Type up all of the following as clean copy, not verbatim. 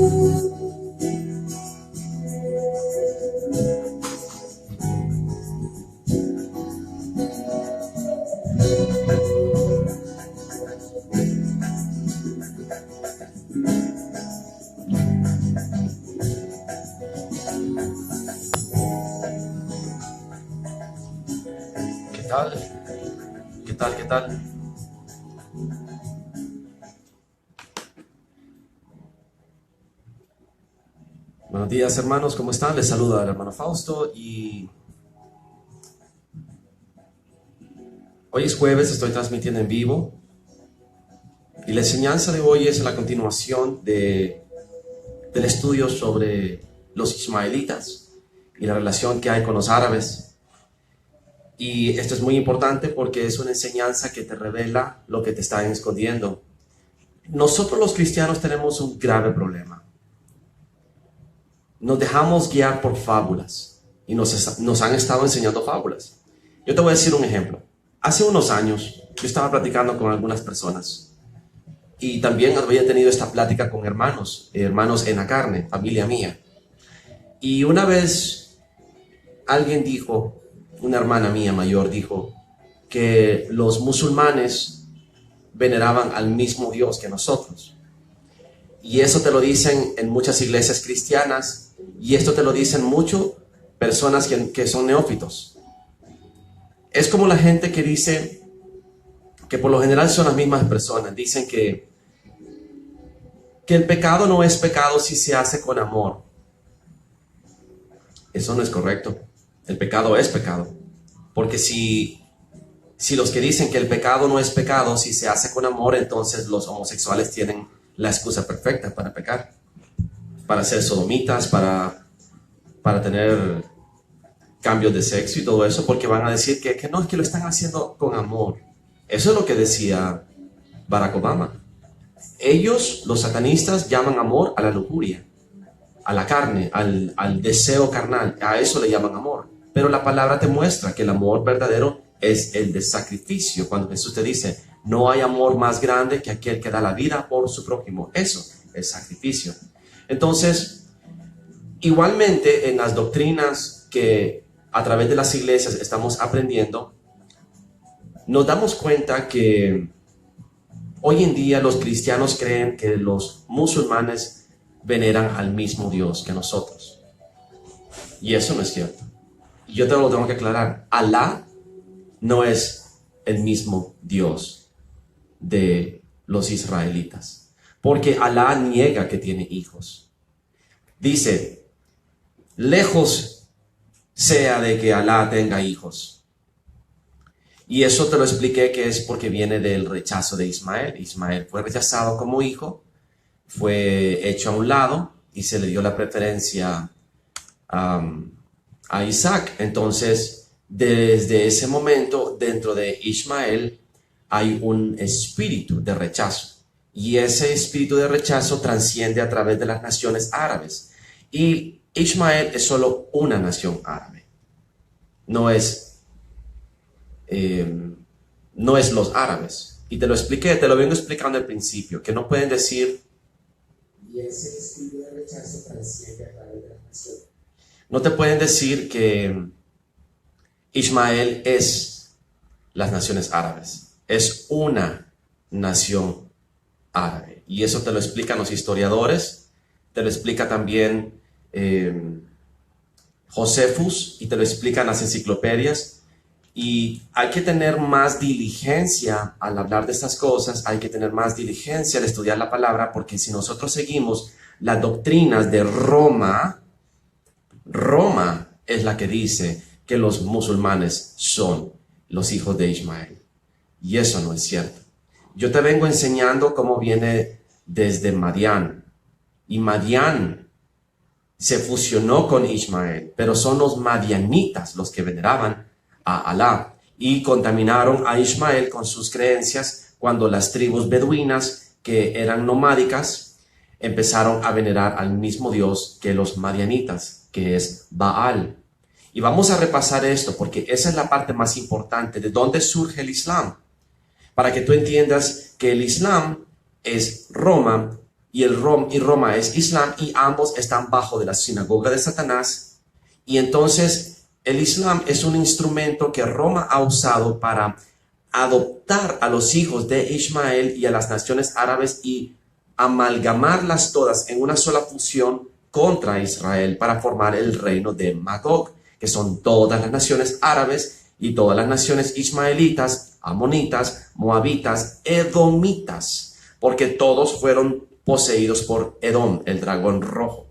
¿Qué tal? Buenos días, hermanos, ¿cómo están? Les saluda el hermano Fausto y hoy es jueves, estoy transmitiendo en vivo y la enseñanza de hoy es la continuación del estudio sobre los ismaelitas y la relación que hay con los árabes. Y esto es muy importante porque es una enseñanza que te revela lo que te están escondiendo. Nosotros los cristianos tenemos un grave problema. Nos dejamos guiar por fábulas y nos han estado enseñando fábulas. Yo te voy a decir un ejemplo. Hace unos años yo estaba platicando con algunas personas y también había tenido esta plática con hermanos en la carne, familia mía. Y una vez alguien dijo, una hermana mía mayor dijo que los musulmanes veneraban al mismo Dios que nosotros. Y eso te lo dicen en muchas iglesias cristianas y esto te lo dicen mucho personas que son neófitos. Es como la gente que dice que por lo general son las mismas personas. Dicen que el pecado no es pecado si se hace con amor. Eso no es correcto. El pecado es pecado. Porque si los que dicen que el pecado no es pecado si se hace con amor, entonces los homosexuales tienen la excusa perfecta para pecar, para ser sodomitas, para tener cambios de sexo y todo eso, porque van a decir que no, es que lo están haciendo con amor. Eso es lo que decía Barack Obama. Ellos, los satanistas, llaman amor a la lujuria, a la carne, al deseo carnal. A eso le llaman amor. Pero la palabra te muestra que el amor verdadero es el de sacrificio. Cuando Jesús te dice, no hay amor más grande que aquel que da la vida por su prójimo. Eso es sacrificio. Entonces, igualmente en las doctrinas que a través de las iglesias estamos aprendiendo, nos damos cuenta que hoy en día los cristianos creen que los musulmanes veneran al mismo Dios que nosotros. Y eso no es cierto. Yo te lo tengo que aclarar. Alá no es el mismo Dios de los israelitas. Porque Alá niega que tiene hijos. Dice, lejos sea de que Alá tenga hijos. Y eso te lo expliqué que es porque viene del rechazo de Ismael. Ismael fue rechazado como hijo, fue hecho a un lado y se le dio la preferencia a Isaac. Entonces, desde ese momento, dentro de Ismael hay un espíritu de rechazo. Y ese espíritu de rechazo trasciende a través de las naciones árabes. Y Ismael es solo una nación árabe. No es los árabes. Y te lo expliqué, te lo vengo explicando al principio, que no pueden decir, y ese espíritu de rechazo trasciende a través de las naciones. No te pueden decir que Ismael es las naciones árabes. Es una nación árabe. Y eso te lo explican los historiadores, te lo explica también Josefus y te lo explican las enciclopedias. Y hay que tener más diligencia al hablar de estas cosas, hay que tener más diligencia al estudiar la palabra, porque si nosotros seguimos las doctrinas de Roma es la que dice que los musulmanes son los hijos de Ismael. Y eso no es cierto. Yo te vengo enseñando cómo viene desde Madián. Y Madián se fusionó con Ismael, pero son los madianitas los que veneraban a Alá y contaminaron a Ismael con sus creencias cuando las tribus beduinas que eran nomádicas empezaron a venerar al mismo Dios que los madianitas, que es Baal. Y vamos a repasar esto porque esa es la parte más importante de dónde surge el Islam, para que tú entiendas que el Islam es Roma y Roma es Islam, y ambos están bajo de la sinagoga de Satanás. Y entonces el Islam es un instrumento que Roma ha usado para adoptar a los hijos de Ismael y a las naciones árabes y amalgamarlas todas en una sola fusión contra Israel para formar el reino de Magog, que son todas las naciones árabes y todas las naciones ismaelitas, amonitas, moabitas, edomitas, porque todos fueron poseídos por Edom, el dragón rojo.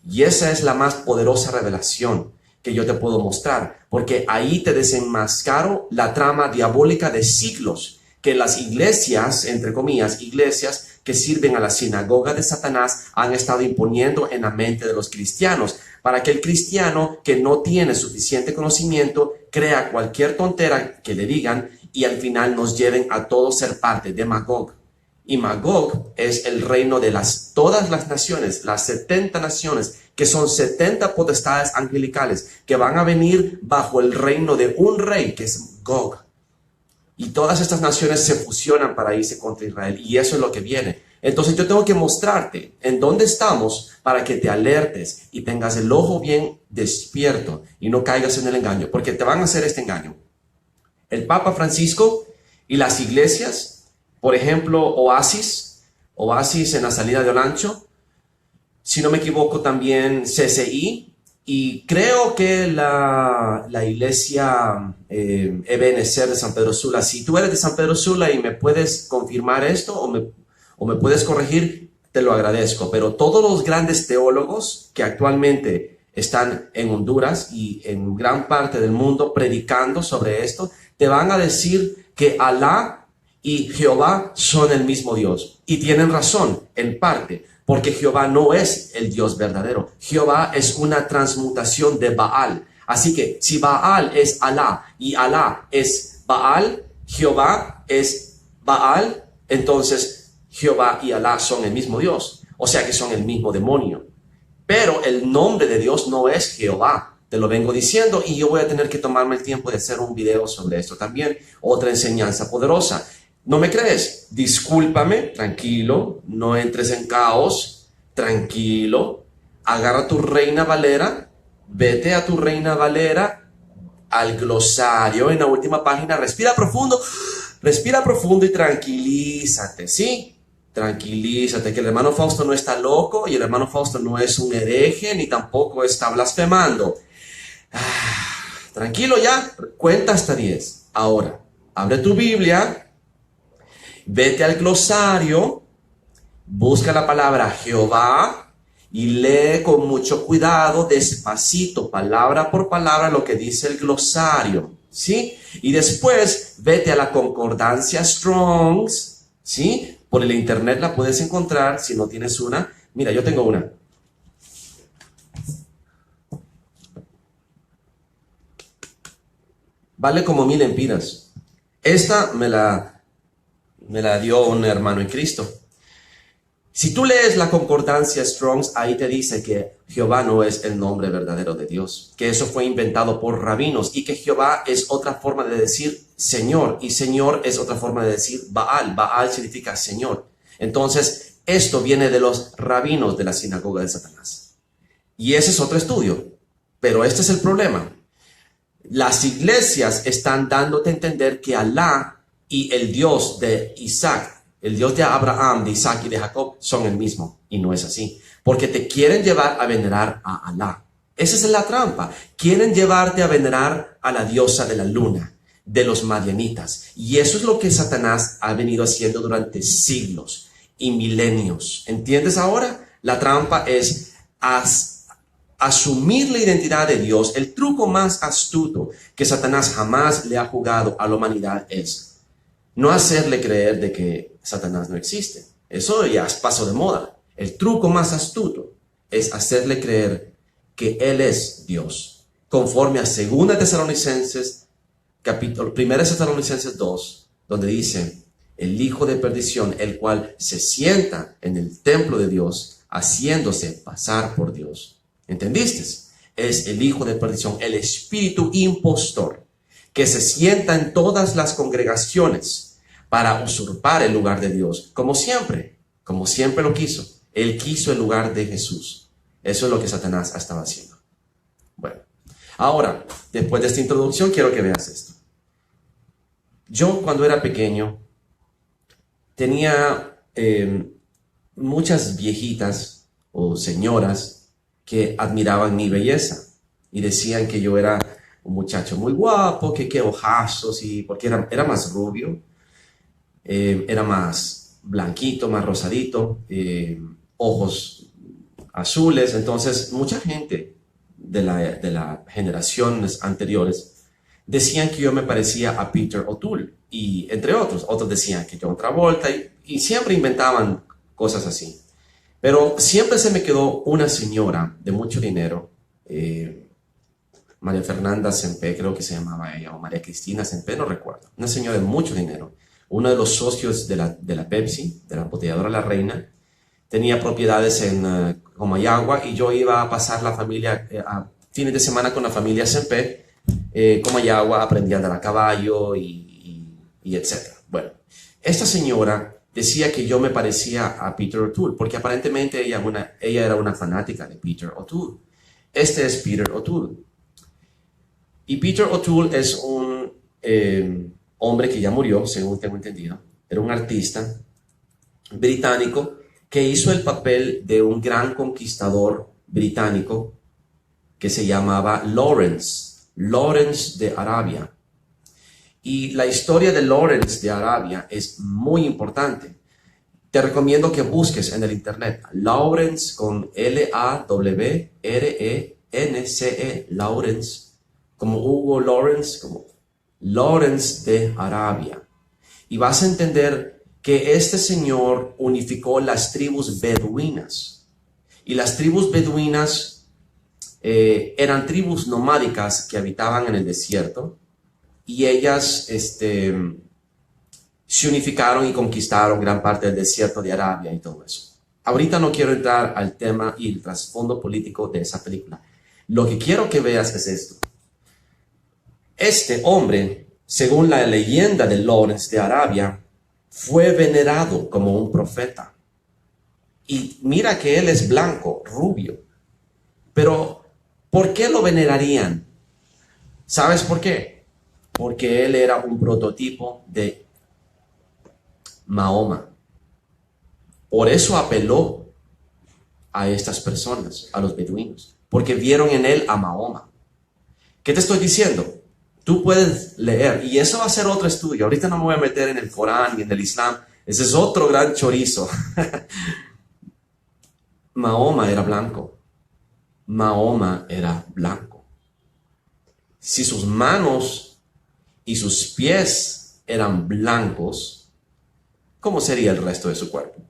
Y esa es la más poderosa revelación que yo te puedo mostrar, porque ahí te desenmascaro la trama diabólica de siglos que las iglesias, entre comillas, iglesias que sirven a la sinagoga de Satanás han estado imponiendo en la mente de los cristianos, para que el cristiano que no tiene suficiente conocimiento crea cualquier tontera que le digan y al final nos lleven a todos ser parte de Magog. Y Magog es el reino de todas las naciones, las 70 naciones, que son 70 potestades angelicales, que van a venir bajo el reino de un rey, que es Gog. Y todas estas naciones se fusionan para irse contra Israel, y eso es lo que viene. Entonces yo tengo que mostrarte en dónde estamos para que te alertes y tengas el ojo bien despierto y no caigas en el engaño, porque te van a hacer este engaño. El Papa Francisco y las iglesias, por ejemplo, Oasis en la salida de Olancho, si no me equivoco también CCI, y creo que la iglesia Ebenezer de San Pedro Sula. Si tú eres de San Pedro Sula y me puedes confirmar esto o me puedes corregir, te lo agradezco. Pero todos los grandes teólogos que actualmente están en Honduras y en gran parte del mundo predicando sobre esto, te van a decir que Alá y Jehová son el mismo Dios. Y tienen razón, en parte, porque Jehová no es el Dios verdadero. Jehová es una transmutación de Baal. Así que si Baal es Alá y Alá es Baal, Jehová es Baal, entonces Jehová y Alá son el mismo Dios. O sea que son el mismo demonio. Pero el nombre de Dios no es Jehová. Te lo vengo diciendo y yo voy a tener que tomarme el tiempo de hacer un video sobre esto también. Otra enseñanza poderosa. ¿No me crees? Discúlpame, tranquilo, no entres en caos, tranquilo. Agarra tu Reina Valera, vete a tu Reina Valera, al glosario en la última página, respira profundo y tranquilízate, ¿sí? Tranquilízate, que el hermano Fausto no está loco y el hermano Fausto no es un hereje ni tampoco está blasfemando. Tranquilo ya, cuenta hasta 10. Ahora, abre tu Biblia. Vete al glosario, busca la palabra Jehová y lee con mucho cuidado, despacito, palabra por palabra, lo que dice el glosario, ¿sí? Y después vete a la concordancia Strong's, ¿sí? Por el internet la puedes encontrar si no tienes una. Mira, yo tengo una. Vale como 1000 empiras. Esta me la dio un hermano en Cristo. Si tú lees la concordancia Strong's, ahí te dice que Jehová no es el nombre verdadero de Dios, que eso fue inventado por rabinos y que Jehová es otra forma de decir Señor y Señor es otra forma de decir Baal. Baal significa Señor. Entonces, esto viene de los rabinos de la sinagoga de Satanás. Y ese es otro estudio. Pero este es el problema. Las iglesias están dándote a entender que Alá y el Dios de Isaac, el Dios de Abraham, de Isaac y de Jacob son el mismo. Y no es así. Porque te quieren llevar a venerar a Alá. Esa es la trampa. Quieren llevarte a venerar a la diosa de la luna, de los madianitas. Y eso es lo que Satanás ha venido haciendo durante siglos y milenios. ¿Entiendes ahora? La trampa es asumir la identidad de Dios. El truco más astuto que Satanás jamás le ha jugado a la humanidad es no hacerle creer de que Satanás no existe. Eso ya es paso de moda. El truco más astuto es hacerle creer que Él es Dios. Conforme a 2 Tesalonicenses, capítulo 1 Tesalonicenses 2, donde dice, el hijo de perdición, el cual se sienta en el templo de Dios, haciéndose pasar por Dios. ¿Entendiste? Es el hijo de perdición, el espíritu impostor, que se sienta en todas las congregaciones para usurpar el lugar de Dios, como siempre lo quiso. Él quiso el lugar de Jesús. Eso es lo que Satanás estaba haciendo. Bueno, ahora, después de esta introducción, quiero que veas esto. Yo, cuando era pequeño, tenía muchas viejitas o señoras que admiraban mi belleza y decían que yo era un muchacho muy guapo, que qué ojazos, y porque era más rubio, era más blanquito, más rosadito, ojos azules. Entonces mucha gente de las generaciones anteriores decían que yo me parecía a Peter O'Toole, y entre otros decían que John Travolta, y siempre inventaban cosas así. Pero siempre se me quedó una señora de mucho dinero, María Fernanda Sempe, creo que se llamaba ella, o María Cristina Sempe, no recuerdo. Una señora de mucho dinero, uno de los socios de la Pepsi, de la embotelladora La Reina, tenía propiedades en Comayagua, y yo iba a pasar la familia, a fines de semana con la familia Sempe, Comayagua, aprendí a andar a caballo y etc. Bueno, esta señora decía que yo me parecía a Peter O'Toole, porque aparentemente ella era una fanática de Peter O'Toole. Este es Peter O'Toole. Y Peter O'Toole es un hombre que ya murió, según tengo entendido. Era un artista británico que hizo el papel de un gran conquistador británico que se llamaba Lawrence de Arabia. Y la historia de Lawrence de Arabia es muy importante. Te recomiendo que busques en el internet Lawrence con Lawrence, Lawrence, como Hugo Lawrence, como Lawrence de Arabia. Y vas a entender que este señor unificó las tribus beduinas. Y las tribus beduinas eran tribus nomádicas que habitaban en el desierto, y ellas se unificaron y conquistaron gran parte del desierto de Arabia y todo eso. Ahorita no quiero entrar al tema y el trasfondo político de esa película. Lo que quiero que veas es esto. Este hombre, según la leyenda de Lawrence de Arabia, fue venerado como un profeta. Y mira que él es blanco, rubio. Pero, ¿por qué lo venerarían? ¿Sabes por qué? Porque él era un prototipo de Mahoma. Por eso apeló a estas personas, a los beduinos, porque vieron en él a Mahoma. ¿Qué te estoy diciendo? Tú puedes leer, y eso va a ser otro estudio. Ahorita no me voy a meter en el Corán ni en el Islam. Ese es otro gran chorizo. Mahoma era blanco. Mahoma era blanco. Si sus manos y sus pies eran blancos, ¿cómo sería el resto de su cuerpo?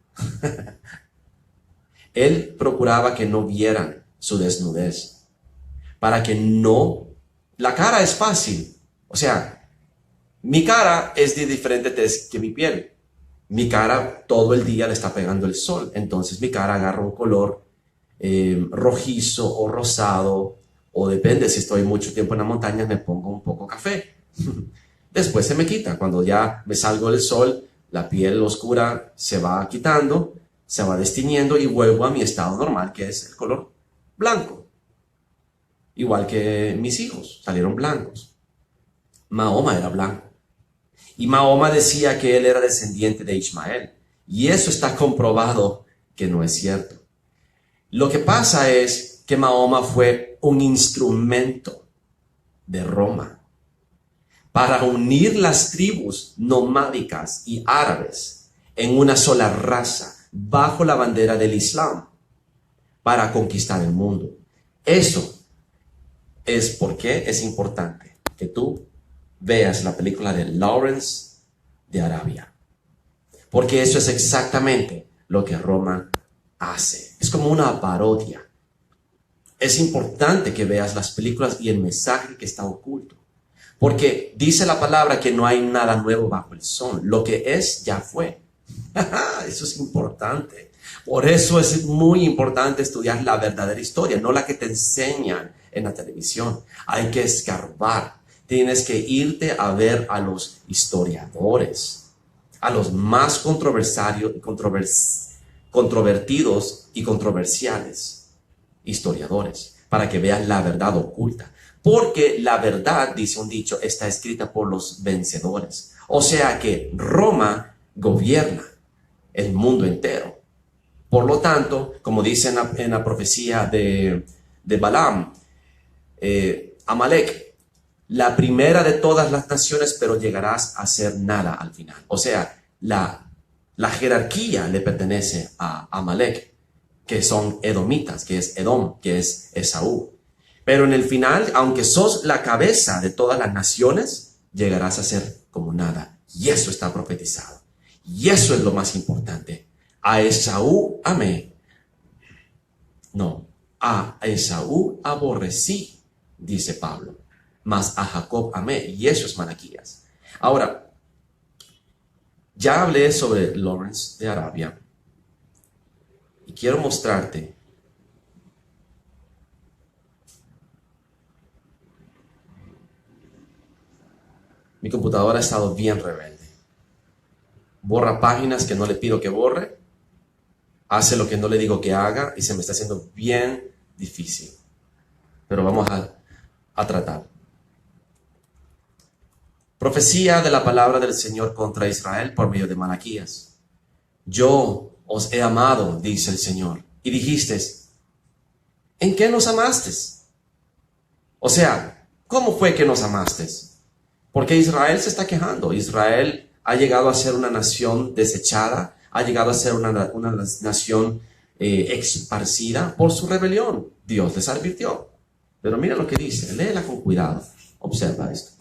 Él procuraba que no vieran su desnudez, para que no... La cara es fácil. O sea, mi cara es de diferente tez que mi piel. Mi cara todo el día le está pegando el sol. Entonces mi cara agarra un color rojizo o rosado. O depende, si estoy mucho tiempo en la montaña, me pongo un poco café. Después se me quita. Cuando ya me salgo del sol, la piel oscura se va quitando, se va destiñendo y vuelvo a mi estado normal, que es el color blanco. Igual que mis hijos, salieron blancos. Mahoma era blanco. Y Mahoma decía que él era descendiente de Ismael. Y eso está comprobado que no es cierto. Lo que pasa es que Mahoma fue un instrumento de Roma para unir las tribus nomádicas y árabes en una sola raza bajo la bandera del Islam para conquistar el mundo. Eso es por qué es importante que tú veas la película de Lawrence de Arabia. Porque eso es exactamente lo que Roma hace. Es como una parodia. Es importante que veas las películas y el mensaje que está oculto. Porque dice la palabra que no hay nada nuevo bajo el sol. Lo que es, ya fue. Eso es importante. Por eso es muy importante estudiar la verdadera historia, no la que te enseñan en la televisión. Hay que escarbar. Tienes que irte a ver a los historiadores, a los más controvertidos y controversiales, historiadores, para que vean la verdad oculta. Porque la verdad, dice un dicho, está escrita por los vencedores. O sea que Roma gobierna el mundo entero. Por lo tanto, como dice en la profecía de Balaam, Amalek, la primera de todas las naciones, pero llegarás a ser nada al final. O sea, la jerarquía le pertenece a Amalek, que son edomitas, que es Edom, que es Esaú. Pero en el final, aunque sos la cabeza de todas las naciones, llegarás a ser como nada. Y eso está profetizado. Y eso es lo más importante. A Esaú amé. No, a Esaú aborrecí, dice Pablo. Mas a Jacob amé. Y eso es Malaquías. Ahora, ya hablé sobre Lawrence de Arabia. Y quiero mostrarte mi computadora ha estado bien rebelde. Borra páginas que no le pido que borre. Hace lo que no le digo que haga y se me está haciendo bien difícil. Pero vamos a tratar. Profecía de la palabra del Señor contra Israel por medio de Malaquías. Yo os he amado, dice el Señor. Y dijiste, ¿en qué nos amaste? O sea, ¿cómo fue que nos amaste? Porque Israel se está quejando. Israel ha llegado a ser una nación desechada, ha llegado a ser una nación esparcida por su rebelión. Dios les advirtió. Pero mira lo que dice, léela con cuidado. Observa esto.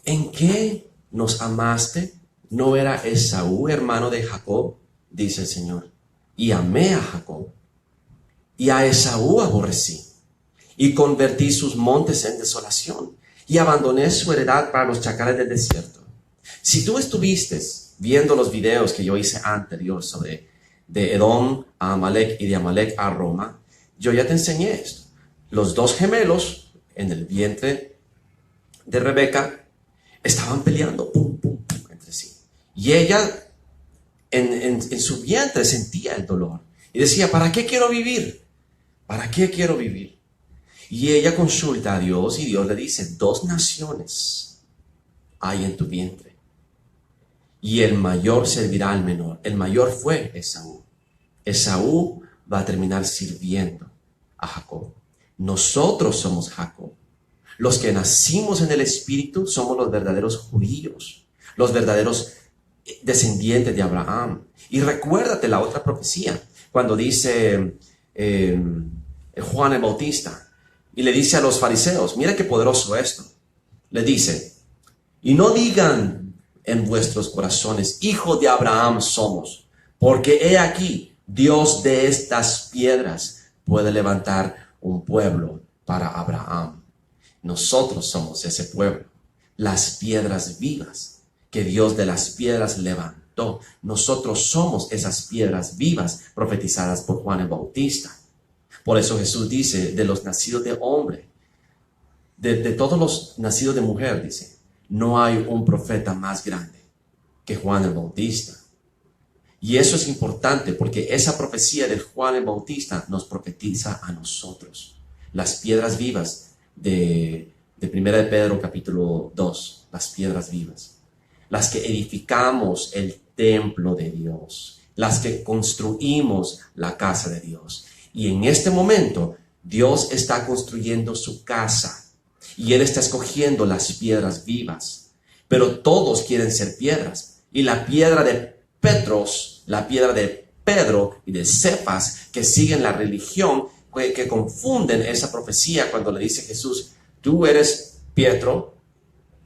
¿En qué nos amaste? ¿No era Esaú hermano de Jacob? Dice el Señor. Y amé a Jacob. Y a Esaú aborrecí. Y convertí sus montes en desolación. Y abandoné su heredad para los chacales del desierto. Si tú estuviste viendo los videos que yo hice anterior sobre de Edom a Amalek y de Amalek a Roma, yo ya te enseñé esto. Los dos gemelos en el vientre de Rebeca estaban peleando entre sí. Y ella en su vientre sentía el dolor. Y decía, ¿para qué quiero vivir? ¿Para qué quiero vivir? Y ella consulta a Dios y Dios le dice, 2 naciones hay en tu vientre. Y el mayor servirá al menor. El mayor fue Esaú. Esaú va a terminar sirviendo a Jacob. Nosotros somos Jacob. Los que nacimos en el Espíritu somos los verdaderos judíos, los verdaderos descendientes de Abraham. Y recuérdate la otra profecía, cuando dice Juan el Bautista, y le dice a los fariseos, mira qué poderoso esto, le dice, y no digan en vuestros corazones, hijos de Abraham somos, porque he aquí, Dios de estas piedras puede levantar un pueblo para Abraham. Nosotros somos ese pueblo, las piedras vivas que Dios de las piedras levantó. Nosotros somos esas piedras vivas profetizadas por Juan el Bautista. Por eso Jesús dice, de los nacidos de hombre, de todos los nacidos de mujer, dice, no hay un profeta más grande que Juan el Bautista. Y eso es importante porque esa profecía de Juan el Bautista nos profetiza a nosotros, las piedras vivas de 1 de Pedro capítulo 2, las piedras vivas, las que edificamos el templo de Dios, las que construimos la casa de Dios. Y en este momento Dios está construyendo su casa y Él está escogiendo las piedras vivas, pero todos quieren ser piedras. Y la piedra de Petros, la piedra de Pedro y de Cefas, que siguen la religión, que confunden esa profecía cuando le dice Jesús, tú eres Pietro,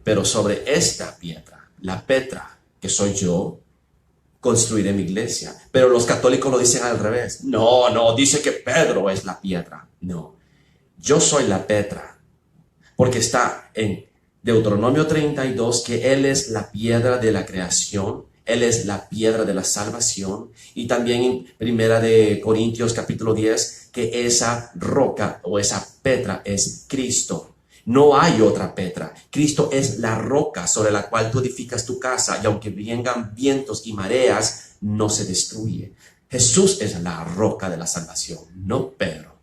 pero sobre esta piedra, la Petra, que soy yo, construiré mi iglesia. Pero los católicos lo dicen al revés. No, dice que Pedro es la piedra. No, yo soy la Petra, porque está en Deuteronomio 32 que Él es la piedra de la creación, Él es la piedra de la salvación, y también en Primera de Corintios capítulo 10 que esa roca o esa Petra es Cristo. No hay otra Petra. Cristo es la roca sobre la cual tú edificas tu casa y aunque vengan vientos y mareas, no se destruye. Jesús es la roca de la salvación, no Pedro.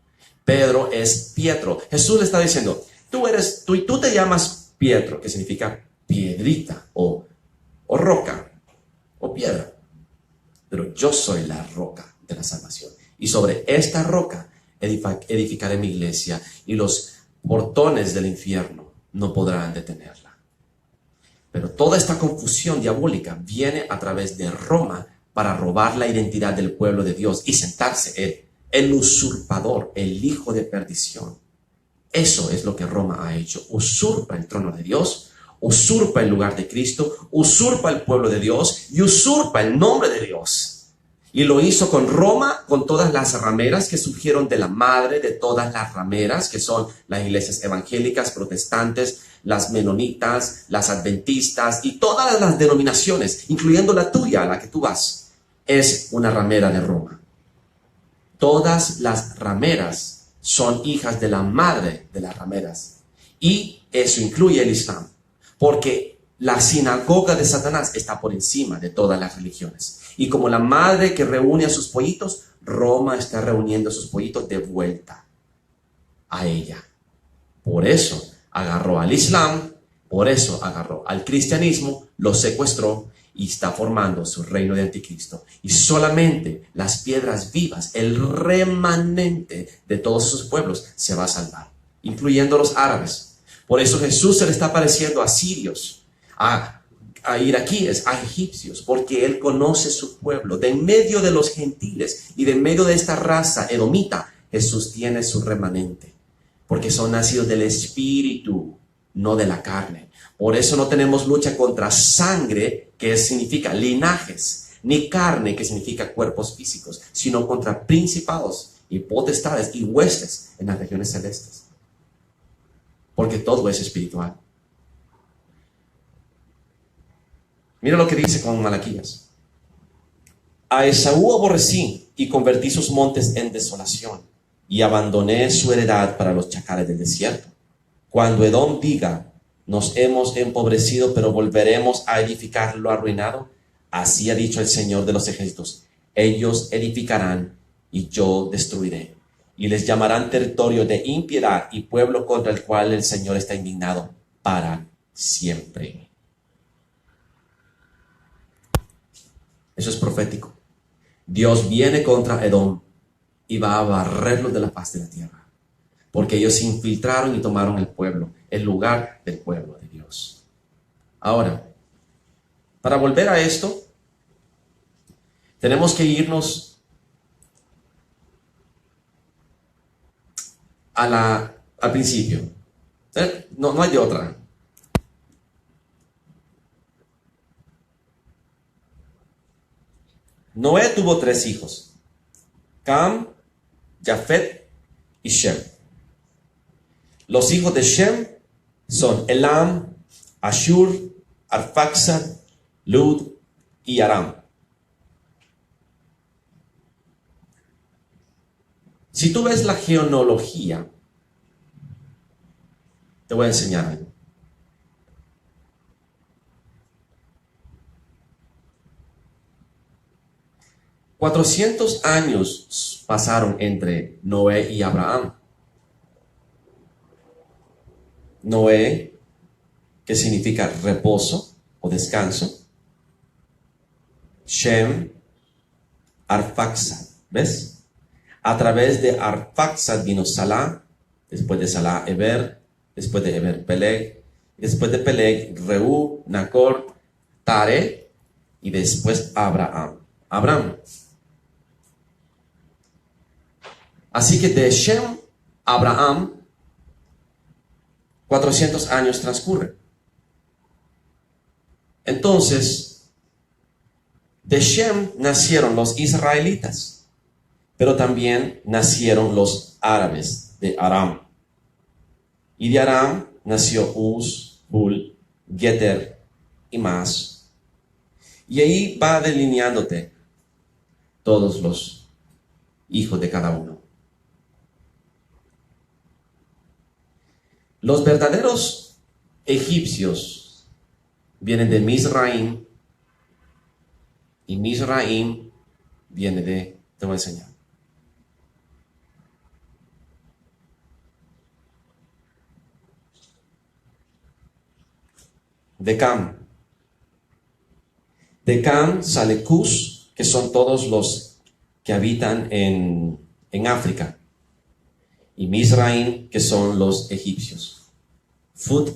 Pedro es Pietro. Jesús le está diciendo, tú te llamas Pietro, que significa piedrita o roca o piedra. Pero yo soy la roca de la salvación. Y sobre esta roca edificaré mi iglesia y los portones del infierno no podrán detenerla. Pero toda esta confusión diabólica viene a través de Roma para robar la identidad del pueblo de Dios y sentarse el usurpador, el hijo de perdición. Eso es lo que Roma ha hecho. Usurpa el trono de Dios, usurpa el lugar de Cristo, usurpa el pueblo de Dios y usurpa el nombre de Dios. Y lo hizo con Roma, con todas las rameras que surgieron de la madre de todas las rameras, que son las iglesias evangélicas, protestantes, las menonitas, las adventistas y todas las denominaciones, incluyendo la tuya, a la que tú vas, es una ramera de Roma. Todas las rameras son hijas de la madre de las rameras. Y eso incluye el Islam, porque la sinagoga de Satanás está por encima de todas las religiones. Y como la madre que reúne a sus pollitos, Roma está reuniendo a sus pollitos de vuelta a ella. Por eso agarró al Islam, por eso agarró al cristianismo, lo secuestró y está formando su reino de anticristo. Y solamente las piedras vivas, el remanente de todos sus pueblos, se va a salvar, incluyendo los árabes. Por eso Jesús se le está apareciendo a sirios, a iraquíes, a egipcios, porque Él conoce su pueblo. De en medio de los gentiles y de en medio de esta raza edomita, Jesús tiene su remanente, porque son nacidos del Espíritu, no de la carne. Por eso no tenemos lucha contra sangre, que significa linajes, ni carne, que significa cuerpos físicos, sino contra principados y potestades y huestes en las regiones celestes, porque todo es espiritual. Mira lo que dice con Malaquías. A Esaú aborrecí y convertí sus montes en desolación y abandoné su heredad para los chacales del desierto. Cuando Edom diga, nos hemos empobrecido, pero volveremos a edificar lo arruinado, así ha dicho el Señor de los ejércitos, ellos edificarán y yo destruiré, y les llamarán territorio de impiedad y pueblo contra el cual el Señor está indignado para siempre. Eso es profético. Dios viene contra Edom y va a barrerlos de la faz de la tierra, porque ellos se infiltraron y tomaron el pueblo, el lugar del pueblo de Dios. Ahora, para volver a esto, tenemos que irnos al principio. No hay de otra. Noé tuvo 3 hijos, Cam, Jafet y Shem. Los hijos de Shem son Elam, Ashur, Arfaxad, Lud y Aram. Si tú ves la genealogía, te voy a enseñar algo. $400 años pasaron entre Noé y Abraham. Noé, que significa reposo o descanso. Shem, Arfaxad. ¿Ves? A través de Arfaxad vino Salah, después de Salah Eber, después de Eber Peleg, después de Peleg Reú, Nacor, Tare y después Abraham. Así que de Shem a Abraham 400 años transcurren. Entonces, de Shem nacieron los israelitas, pero también nacieron los árabes de Aram. Y de Aram nació Uz, Hul, Geter y más. Y ahí va delineándote todos los hijos de cada uno. Los verdaderos egipcios vienen de Mizraim, y Mizraim viene te voy a enseñar. De Cam. De Cam sale Cus, que son todos los que habitan en África. Y Mizraim, que son los egipcios. Fut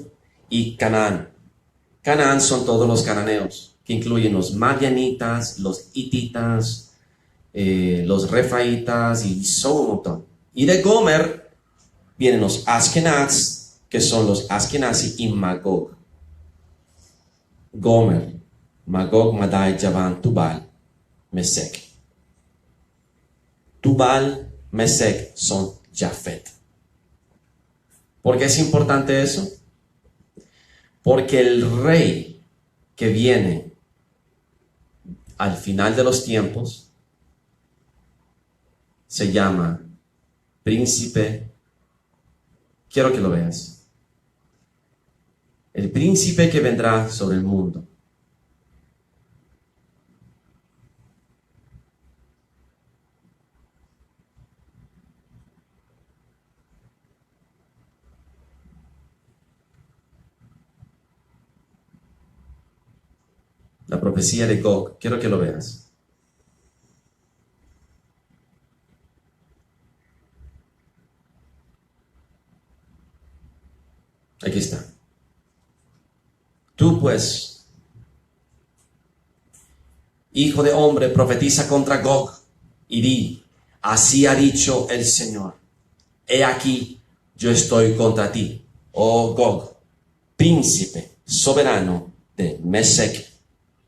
y Canaán. Canaán son todos los cananeos, que incluyen los madianitas, los hititas, los refaitas, y son un montón. Y de Gomer vienen los Askenaz, que son los Askenazi, y Magog. Gomer, Magog, Madai, Javan, Tubal, Mesec. Tubal, Mesec son Jafet. ¿Por qué es importante eso? Porque el rey que viene al final de los tiempos se llama príncipe. Quiero que lo veas. El príncipe que vendrá sobre el mundo. La profecía de Gog. Quiero que lo veas. Aquí está. Tú pues, hijo de hombre, profetiza contra Gog y di, así ha dicho el Señor, he aquí, yo estoy contra ti, oh Gog, príncipe soberano de Mesec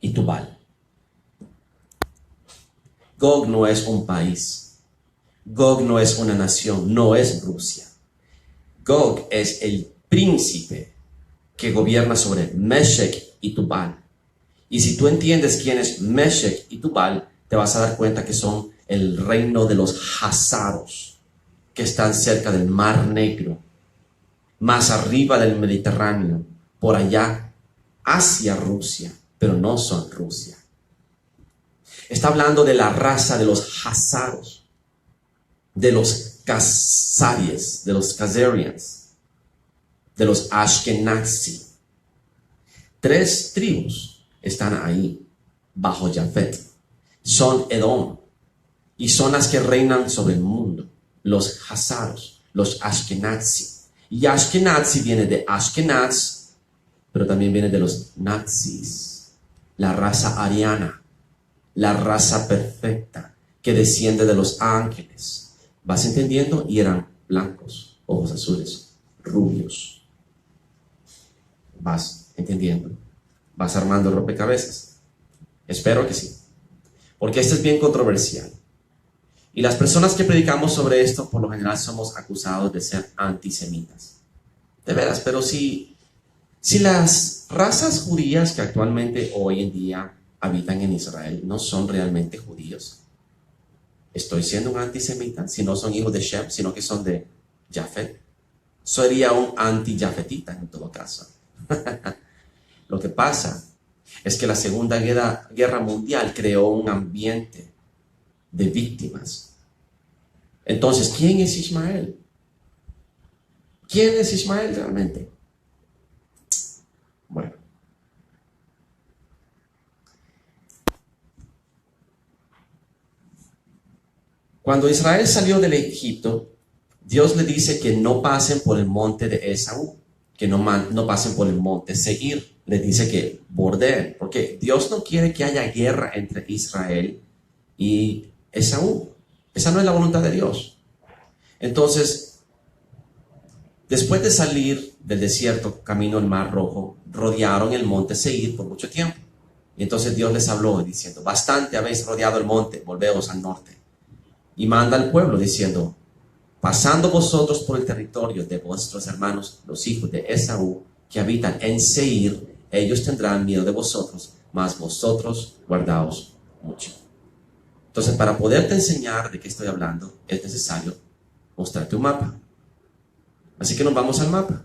y Tubal. Gog no es un país, Gog no es una nación, no es Rusia. Gog es el príncipe que gobierna sobre Mesec y Tubal. Y si tú entiendes quién es Mesec y Tubal, te vas a dar cuenta que son el reino de los Hazaros, que están cerca del Mar Negro, más arriba del Mediterráneo, por allá hacia Rusia, pero no son Rusia. Está hablando de la raza de los Hazaros, de los Khazaries, de los Khazarians, de los Ashkenazi. 3 tribus están ahí, bajo Jafet. Son Edom, y son las que reinan sobre el mundo. Los Hazaros, los Ashkenazi. Y Ashkenazi viene de Ashkenaz, pero también viene de los nazis, la raza ariana, la raza perfecta, que desciende de los ángeles. ¿Vas entendiendo? Y eran blancos, ojos azules, rubios. ¿Vas entendiendo? ¿Vas armando el rompecabezas? Espero que sí. Porque esto es bien controversial. Y las personas que predicamos sobre esto, por lo general, somos acusados de ser antisemitas. De veras, pero si las razas judías que actualmente hoy en día habitan en Israel no son realmente judíos, ¿estoy siendo un antisemita? Si no son hijos de Shem, sino que son de Jafet. Sería un anti-jafetita en todo caso. Lo que pasa es que la Segunda Guerra Mundial creó un ambiente de víctimas. Entonces, ¿quién es Ismael? ¿Quién es Ismael realmente? Bueno. Cuando Israel salió del Egipto, Dios le dice que no pasen por el monte de Esaú, que no pasen por el monte Seir. Le dice que bordeen, porque Dios no quiere que haya guerra entre Israel y Esaú. Esa no es la voluntad de Dios. Entonces, después de salir del desierto camino al Mar Rojo, rodearon el monte Seir por mucho tiempo. Y entonces Dios les habló diciendo, bastante habéis rodeado el monte, volveos al norte. Y manda al pueblo diciendo, pasando vosotros por el territorio de vuestros hermanos, los hijos de Esaú, que habitan en Seir, ellos tendrán miedo de vosotros, mas vosotros guardaos mucho. Entonces, para poderte enseñar de qué estoy hablando, es necesario mostrarte un mapa. Así que nos vamos al mapa.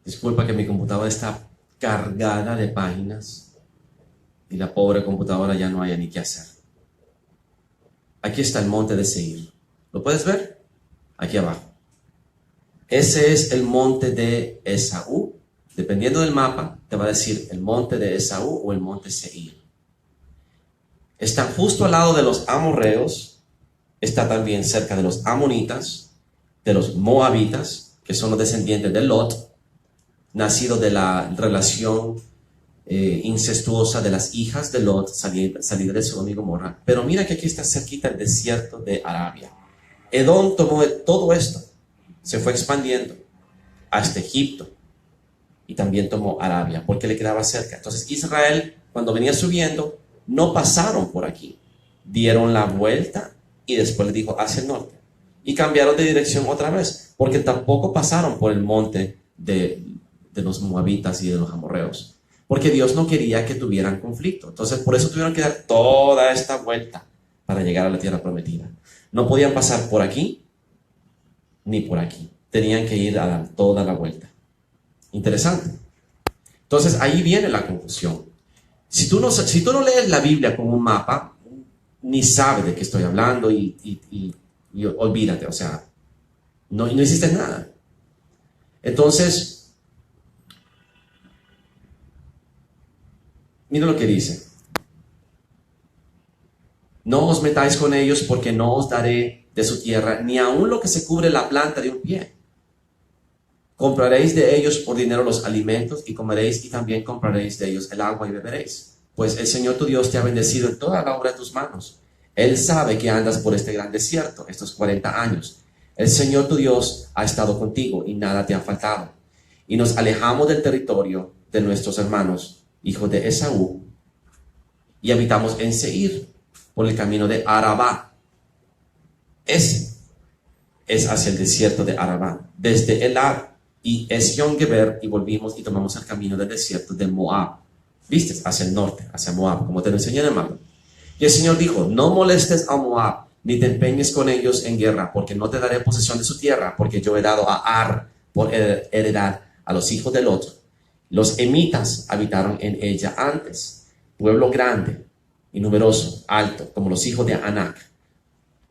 Disculpa que mi computadora está cargada de páginas y la pobre computadora ya no haya ni qué hacer. Aquí está el monte de Seir. ¿Lo puedes ver? Aquí abajo. Ese es el monte de Esaú. Dependiendo del mapa, te va a decir el monte de Esaú o el monte Seir. Está justo al lado de los amorreos. Está también cerca de los amonitas, de los moabitas, que son los descendientes de Lot, nacido de la relación incestuosa de las hijas de Lot, salida de Sodoma y Gomorra. Pero mira que aquí está cerquita el desierto de Arabia. Edom tomó todo esto, se fue expandiendo hasta Egipto y también tomó Arabia porque le quedaba cerca. Entonces Israel, cuando venía subiendo, no pasaron por aquí, dieron la vuelta y después le dijo hacia el norte y cambiaron de dirección otra vez porque tampoco pasaron por el monte de los moabitas y de los amorreos, porque Dios no quería que tuvieran conflicto. Entonces por eso tuvieron que dar toda esta vuelta para llegar a la tierra prometida. No podían pasar por aquí ni por aquí, tenían que ir a dar toda la vuelta. Interesante. Entonces ahí viene la confusión. Si tú no lees la Biblia con un mapa, ni sabes de qué estoy hablando y olvídate, o sea, no hiciste nada. Entonces, mira lo que dice. No os metáis con ellos porque no os daré de su tierra, ni aun lo que se cubre la planta de un pie. Compraréis de ellos por dinero los alimentos y comeréis y también compraréis de ellos el agua y beberéis. Pues el Señor tu Dios te ha bendecido en toda la obra de tus manos. Él sabe que andas por este gran desierto, estos 40 años. El Señor tu Dios ha estado contigo y nada te ha faltado. Y nos alejamos del territorio de nuestros hermanos, hijos de Esaú, y habitamos en Seir, por el camino de Arabá. Ese es hacia el desierto de Arabá, desde Elad y Ezion-Geber, y volvimos y tomamos el camino del desierto de Moab. ¿Viste? Hacia el norte, hacia Moab, como te lo enseñé en el mapa. Y el Señor dijo, no molestes a Moab, ni te empeñes con ellos en guerra, porque no te daré posesión de su tierra, porque yo he dado a Ar por heredad a los hijos de Lot. Los emitas habitaron en ella antes, pueblo grande y numeroso, alto, como los hijos de Anac.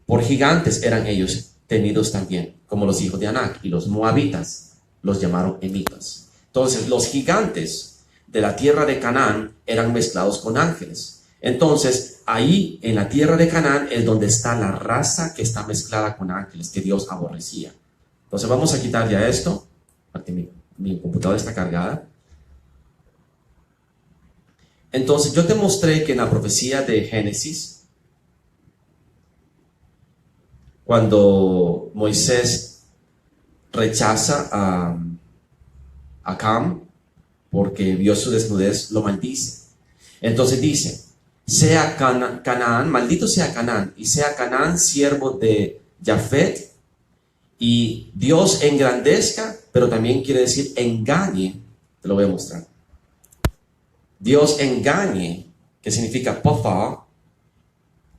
Por gigantes eran ellos tenidos también, como los hijos de Anac, y los moabitas los llamaron emitas. Entonces, los gigantes de la tierra de Canaán eran mezclados con ángeles. Entonces, ahí en la tierra de Canaán es donde está la raza que está mezclada con ángeles, que Dios aborrecía. Entonces, vamos a quitar ya esto, porque mi computadora está cargada. Entonces, yo te mostré que en la profecía de Génesis, cuando Moisés rechaza a Cam porque vio su desnudez, lo maldice. Entonces dice, sea Canaán, maldito sea Canaán, y sea Canaán siervo de Jafet, y Dios engrandezca, pero también quiere decir engañe. Te lo voy a mostrar. Dios engañe, que significa pofa,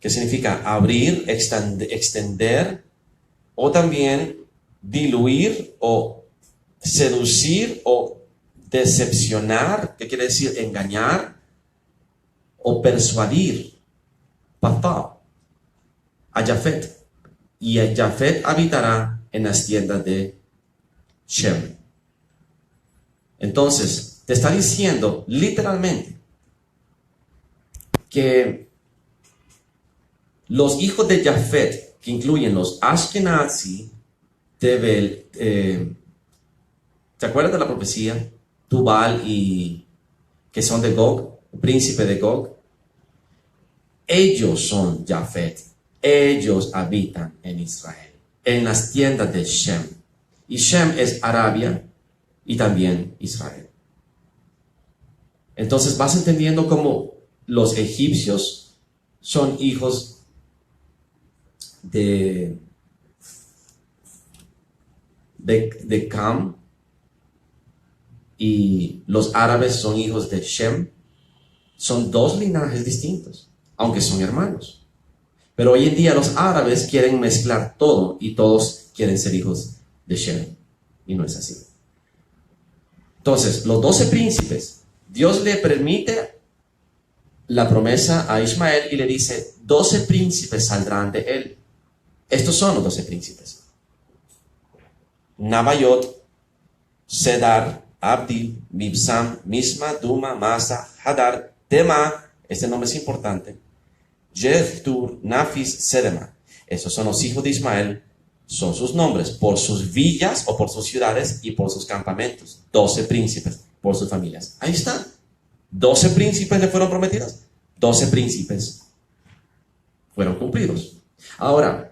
que significa abrir, extender, o también diluir o seducir o decepcionar, que quiere decir engañar o persuadir, papá, a Jafet. Y a Jafet habitará en las tiendas de Shem. Entonces, te está diciendo literalmente que los hijos de Jafet, que incluyen los Ashkenazi, ¿te acuerdas de la profecía? Tubal y que son de Gog, el príncipe de Gog. Ellos son Jafet. Ellos habitan en Israel, en las tiendas de Shem. Y Shem es Arabia y también Israel. Entonces vas entendiendo cómo los egipcios son hijos de Cam, y los árabes son hijos de Shem. Son dos linajes distintos, aunque son hermanos. Pero hoy en día los árabes quieren mezclar todo y todos quieren ser hijos de Shem. Y no es así. Entonces, los 12 príncipes, Dios le permite la promesa a Ismael y le dice, 12 príncipes saldrán de él. Estos son los 12 príncipes. Nabayot, Sedar, Abdil, Mibsam, Misma, Duma, Masa, Hadar, Tema, este nombre es importante, Jethur, Nafis, Sedema. Estos son los hijos de Ismael, son sus nombres, por sus villas o por sus ciudades y por sus campamentos. 12 príncipes, por sus familias. Ahí están. 12 príncipes le fueron prometidos. 12 príncipes fueron cumplidos. Ahora,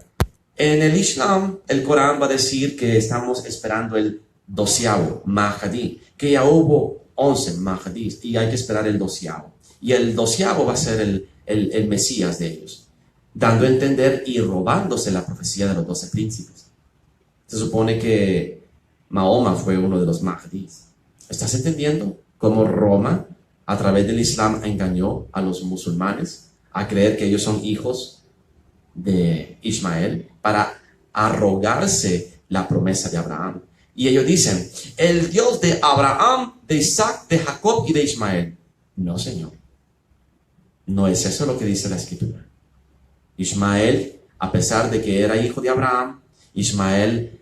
en el Islam, el Corán va a decir que estamos esperando el 12º Mahdi, que ya hubo 11 Mahdis y hay que esperar el 12º. Y el 12º va a ser el Mesías de ellos, dando a entender y robándose la profecía de los 12 príncipes. Se supone que Mahoma fue uno de los Mahdis. ¿Estás entendiendo cómo Roma, a través del Islam, engañó a los musulmanes a creer que ellos son hijos de Ismael para arrogarse la promesa de Abraham? Y ellos dicen, el Dios de Abraham, de Isaac, de Jacob y de Ismael. No, Señor. No es eso lo que dice la Escritura. Ismael, a pesar de que era hijo de Abraham, Ismael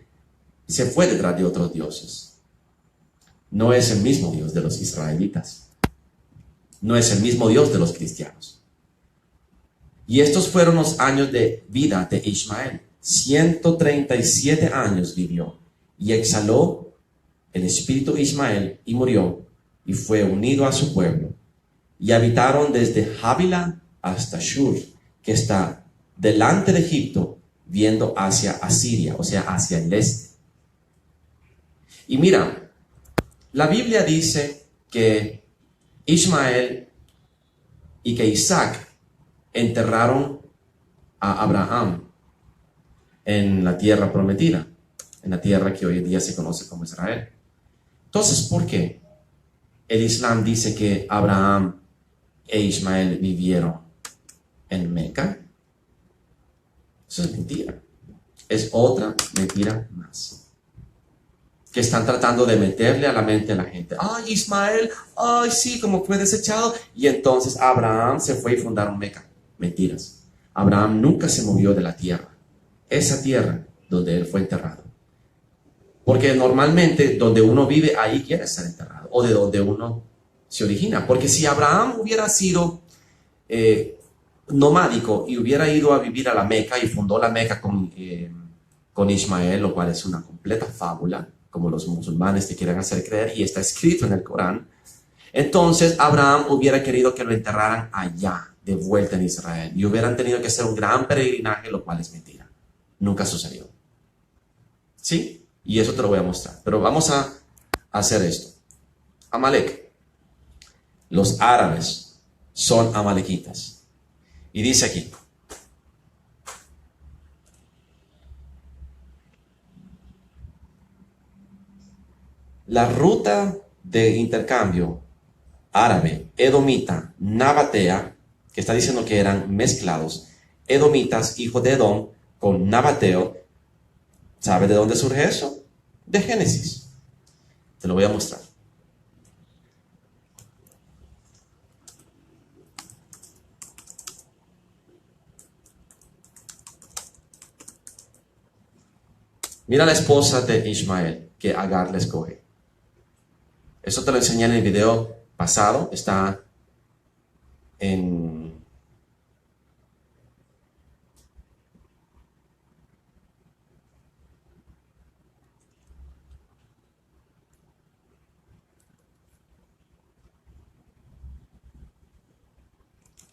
se fue detrás de otros dioses. No es el mismo Dios de los israelitas. No es el mismo Dios de los cristianos. Y estos fueron los años de vida de Ismael. 137 años vivió y exhaló el espíritu de Ismael y murió y fue unido a su pueblo. Y habitaron desde Javila hasta Shur, que está delante de Egipto, viendo hacia Asiria, o sea, hacia el este. Y mira, la Biblia dice que Ismael y que Isaac enterraron a Abraham en la tierra prometida, en la tierra que hoy en día se conoce como Israel. Entonces, ¿por qué el Islam dice que Abraham e Ismael vivieron en Meca? Eso es mentira. Es otra mentira más que están tratando de meterle a la mente a la gente. Ay, Ismael, ay, sí, como fue desechado. Y entonces Abraham se fue y fundaron Meca. Mentiras. Abraham nunca se movió de la tierra. Esa tierra donde él fue enterrado. Porque normalmente donde uno vive, ahí quiere ser enterrado. O de donde uno se origina. Porque si Abraham hubiera sido nomádico y hubiera ido a vivir a la Meca y fundó la Meca con Ismael, lo cual es una completa fábula, como los musulmanes te quieren hacer creer, y está escrito en el Corán, entonces Abraham hubiera querido que lo enterraran allá, de vuelta en Israel, y hubieran tenido que hacer un gran peregrinaje, lo cual es mentira. Nunca sucedió. ¿Sí? Y eso te lo voy a mostrar. Pero vamos a hacer esto. Amalek. Los árabes son amalequitas. Y dice aquí, la ruta de intercambio árabe, edomita, nabatea, que está diciendo que eran mezclados, edomitas, hijos de Edom, con nabateo. ¿Sabe de dónde surge eso? De Génesis. Te lo voy a mostrar. Mira la esposa de Ismael que Agar le escoge. Eso te lo enseñé en el video pasado. Está en...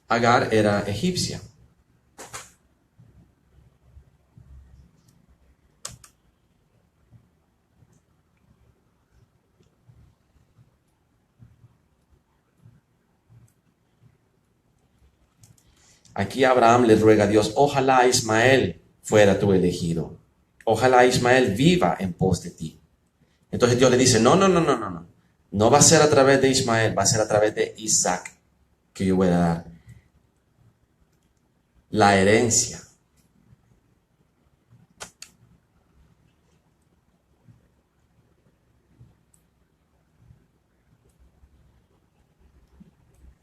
Agar era egipcia. Aquí Abraham le ruega a Dios, ojalá Ismael fuera tu elegido. Ojalá Ismael viva en pos de ti. Entonces Dios le dice, no. No va a ser a través de Ismael, va a ser a través de Isaac que yo voy a dar la herencia.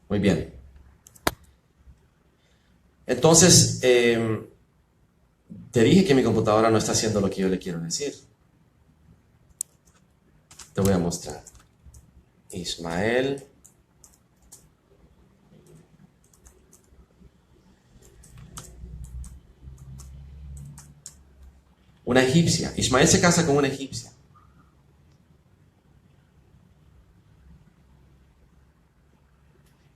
Muy bien. Entonces, te dije que mi computadora no está haciendo lo que yo le quiero decir. Te voy a mostrar. Ismael. Una egipcia. Ismael se casa con una egipcia.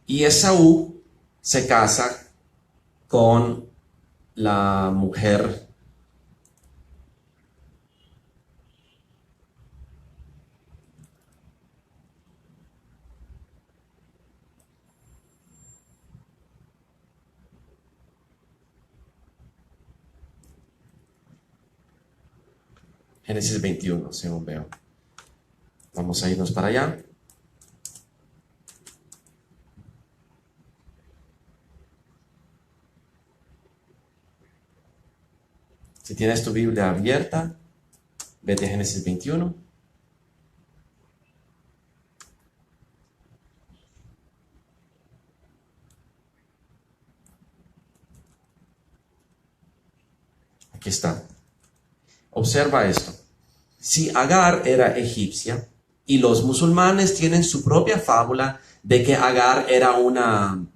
Y Esaú se casa con la mujer Génesis 21, según veo. Vamos a irnos para allá. Si tienes tu Biblia abierta, vete a Génesis 21. Aquí está. Observa esto. Si Agar era egipcia, y los musulmanes tienen su propia fábula de que Agar era una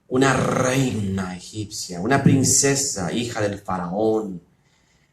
reina egipcia, una princesa, hija del faraón.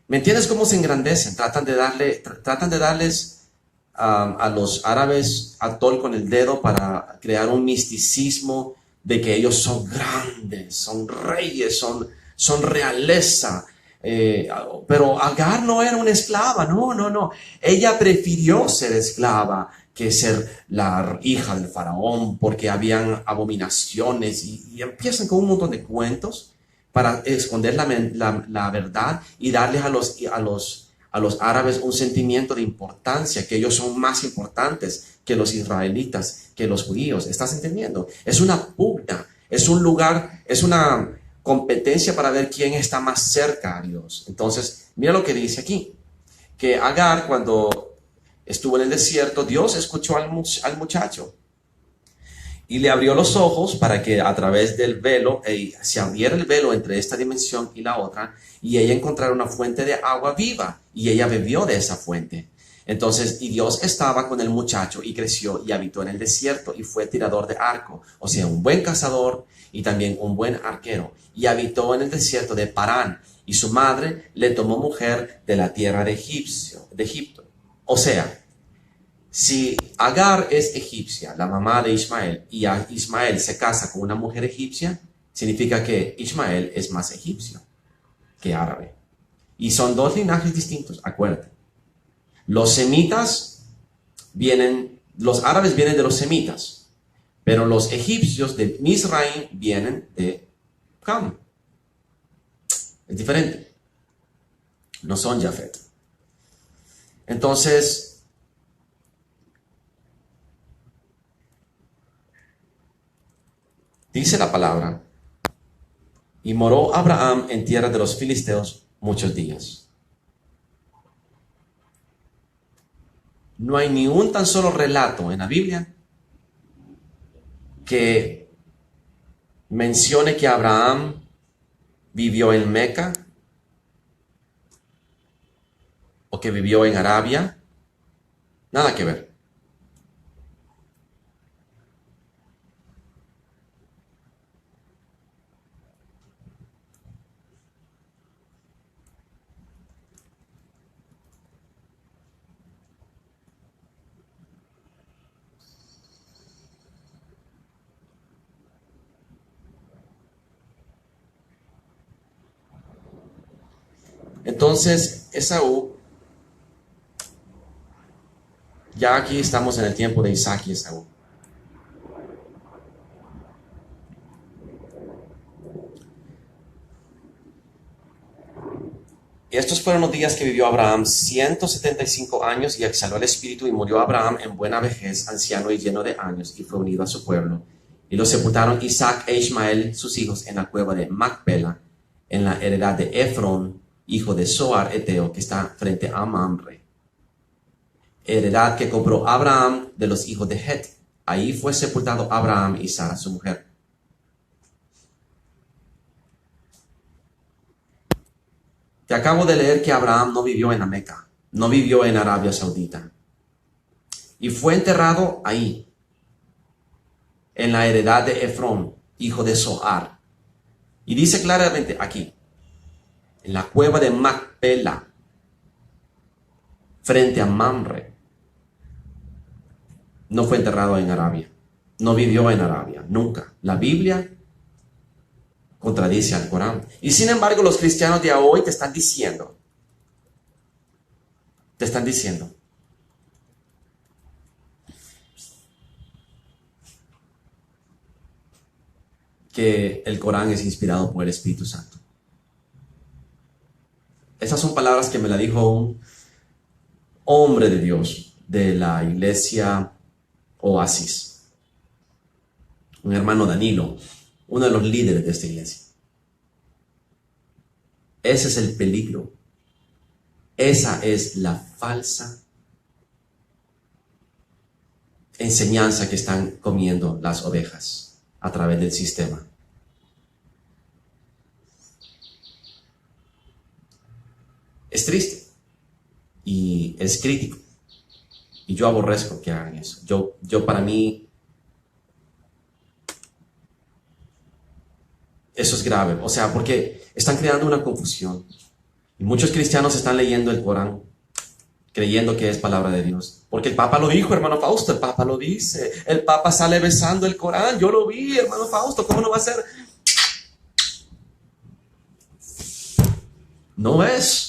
¿Me entiendes cómo se engrandecen? Tratan de darles a los árabes atol con el dedo para crear un misticismo de que ellos son grandes, son reyes, son realeza. Pero Agar no era una esclava, no. Ella prefirió ser esclava que ser la hija del faraón porque habían abominaciones y empiezan con un montón de cuentos para esconder la verdad y darles a los árabes un sentimiento de importancia, que ellos son más importantes que los israelitas, que los judíos. ¿Estás entendiendo? Es una pugna, es un lugar, es una competencia para ver quién está más cerca a Dios. Entonces, mira lo que dice aquí, que Agar, cuando estuvo en el desierto, Dios escuchó al muchacho y le abrió los ojos para que a través del velo se abriera el velo entre esta dimensión y la otra, y ella encontrara una fuente de agua viva, y ella bebió de esa fuente. Entonces, y Dios estaba con el muchacho y creció y habitó en el desierto y fue tirador de arco, o sea, un buen cazador y también un buen arquero, y habitó en el desierto de Parán, y su madre le tomó mujer de la tierra de Egipto. O sea, si Agar es egipcia, la mamá de Ismael, y Ismael se casa con una mujer egipcia, significa que Ismael es más egipcio que árabe. Y son dos linajes distintos, acuérdate. Los árabes vienen de los semitas, pero los egipcios de Mizraim vienen de Cam. Es diferente. No son Jafet. Entonces, dice la palabra, y moró Abraham en tierra de los filisteos muchos días. No hay ni un tan solo relato en la Biblia que mencione que Abraham vivió en Meca o que vivió en Arabia. Nada que ver. Entonces, Esaú, ya aquí estamos en el tiempo de Isaac y Esaú. Y estos fueron los días que vivió Abraham, 175 años, y exhaló el espíritu, y murió Abraham en buena vejez, anciano y lleno de años, y fue unido a su pueblo. Y lo sepultaron Isaac e Ismael, sus hijos, en la cueva de Macpela, en la heredad de Efrón, hijo de Zoar Eteo, que está frente a Mamre. Heredad que compró Abraham de los hijos de Het, Ahí fue sepultado Abraham y Sara, su mujer. Te acabo de leer que Abraham no vivió en la Meca, no vivió en Arabia Saudita. Y fue enterrado ahí, en la heredad de Efrón, hijo de Zohar. Y dice claramente aquí, en la cueva de Macpela, frente a Mamre. No fue enterrado en Arabia, no vivió en Arabia, nunca. La Biblia contradice al Corán. Y sin embargo, los cristianos de hoy te están diciendo, que el Corán es inspirado por el Espíritu Santo. Esas son palabras que me la dijo un hombre de Dios de la iglesia Oasis, un hermano Danilo, uno de los líderes de esta iglesia. Ese es el peligro. Esa es la falsa enseñanza que están comiendo las ovejas a través del sistema. Es triste y es crítico. Y yo aborrezco que hagan eso. Yo para mí, eso es grave. O sea, porque están creando una confusión. Y muchos cristianos están leyendo el Corán, creyendo que es palabra de Dios. Porque el Papa lo dijo, hermano Fausto, el Papa lo dice. El Papa sale besando el Corán. Yo lo vi, hermano Fausto, ¿cómo no va a ser? No es.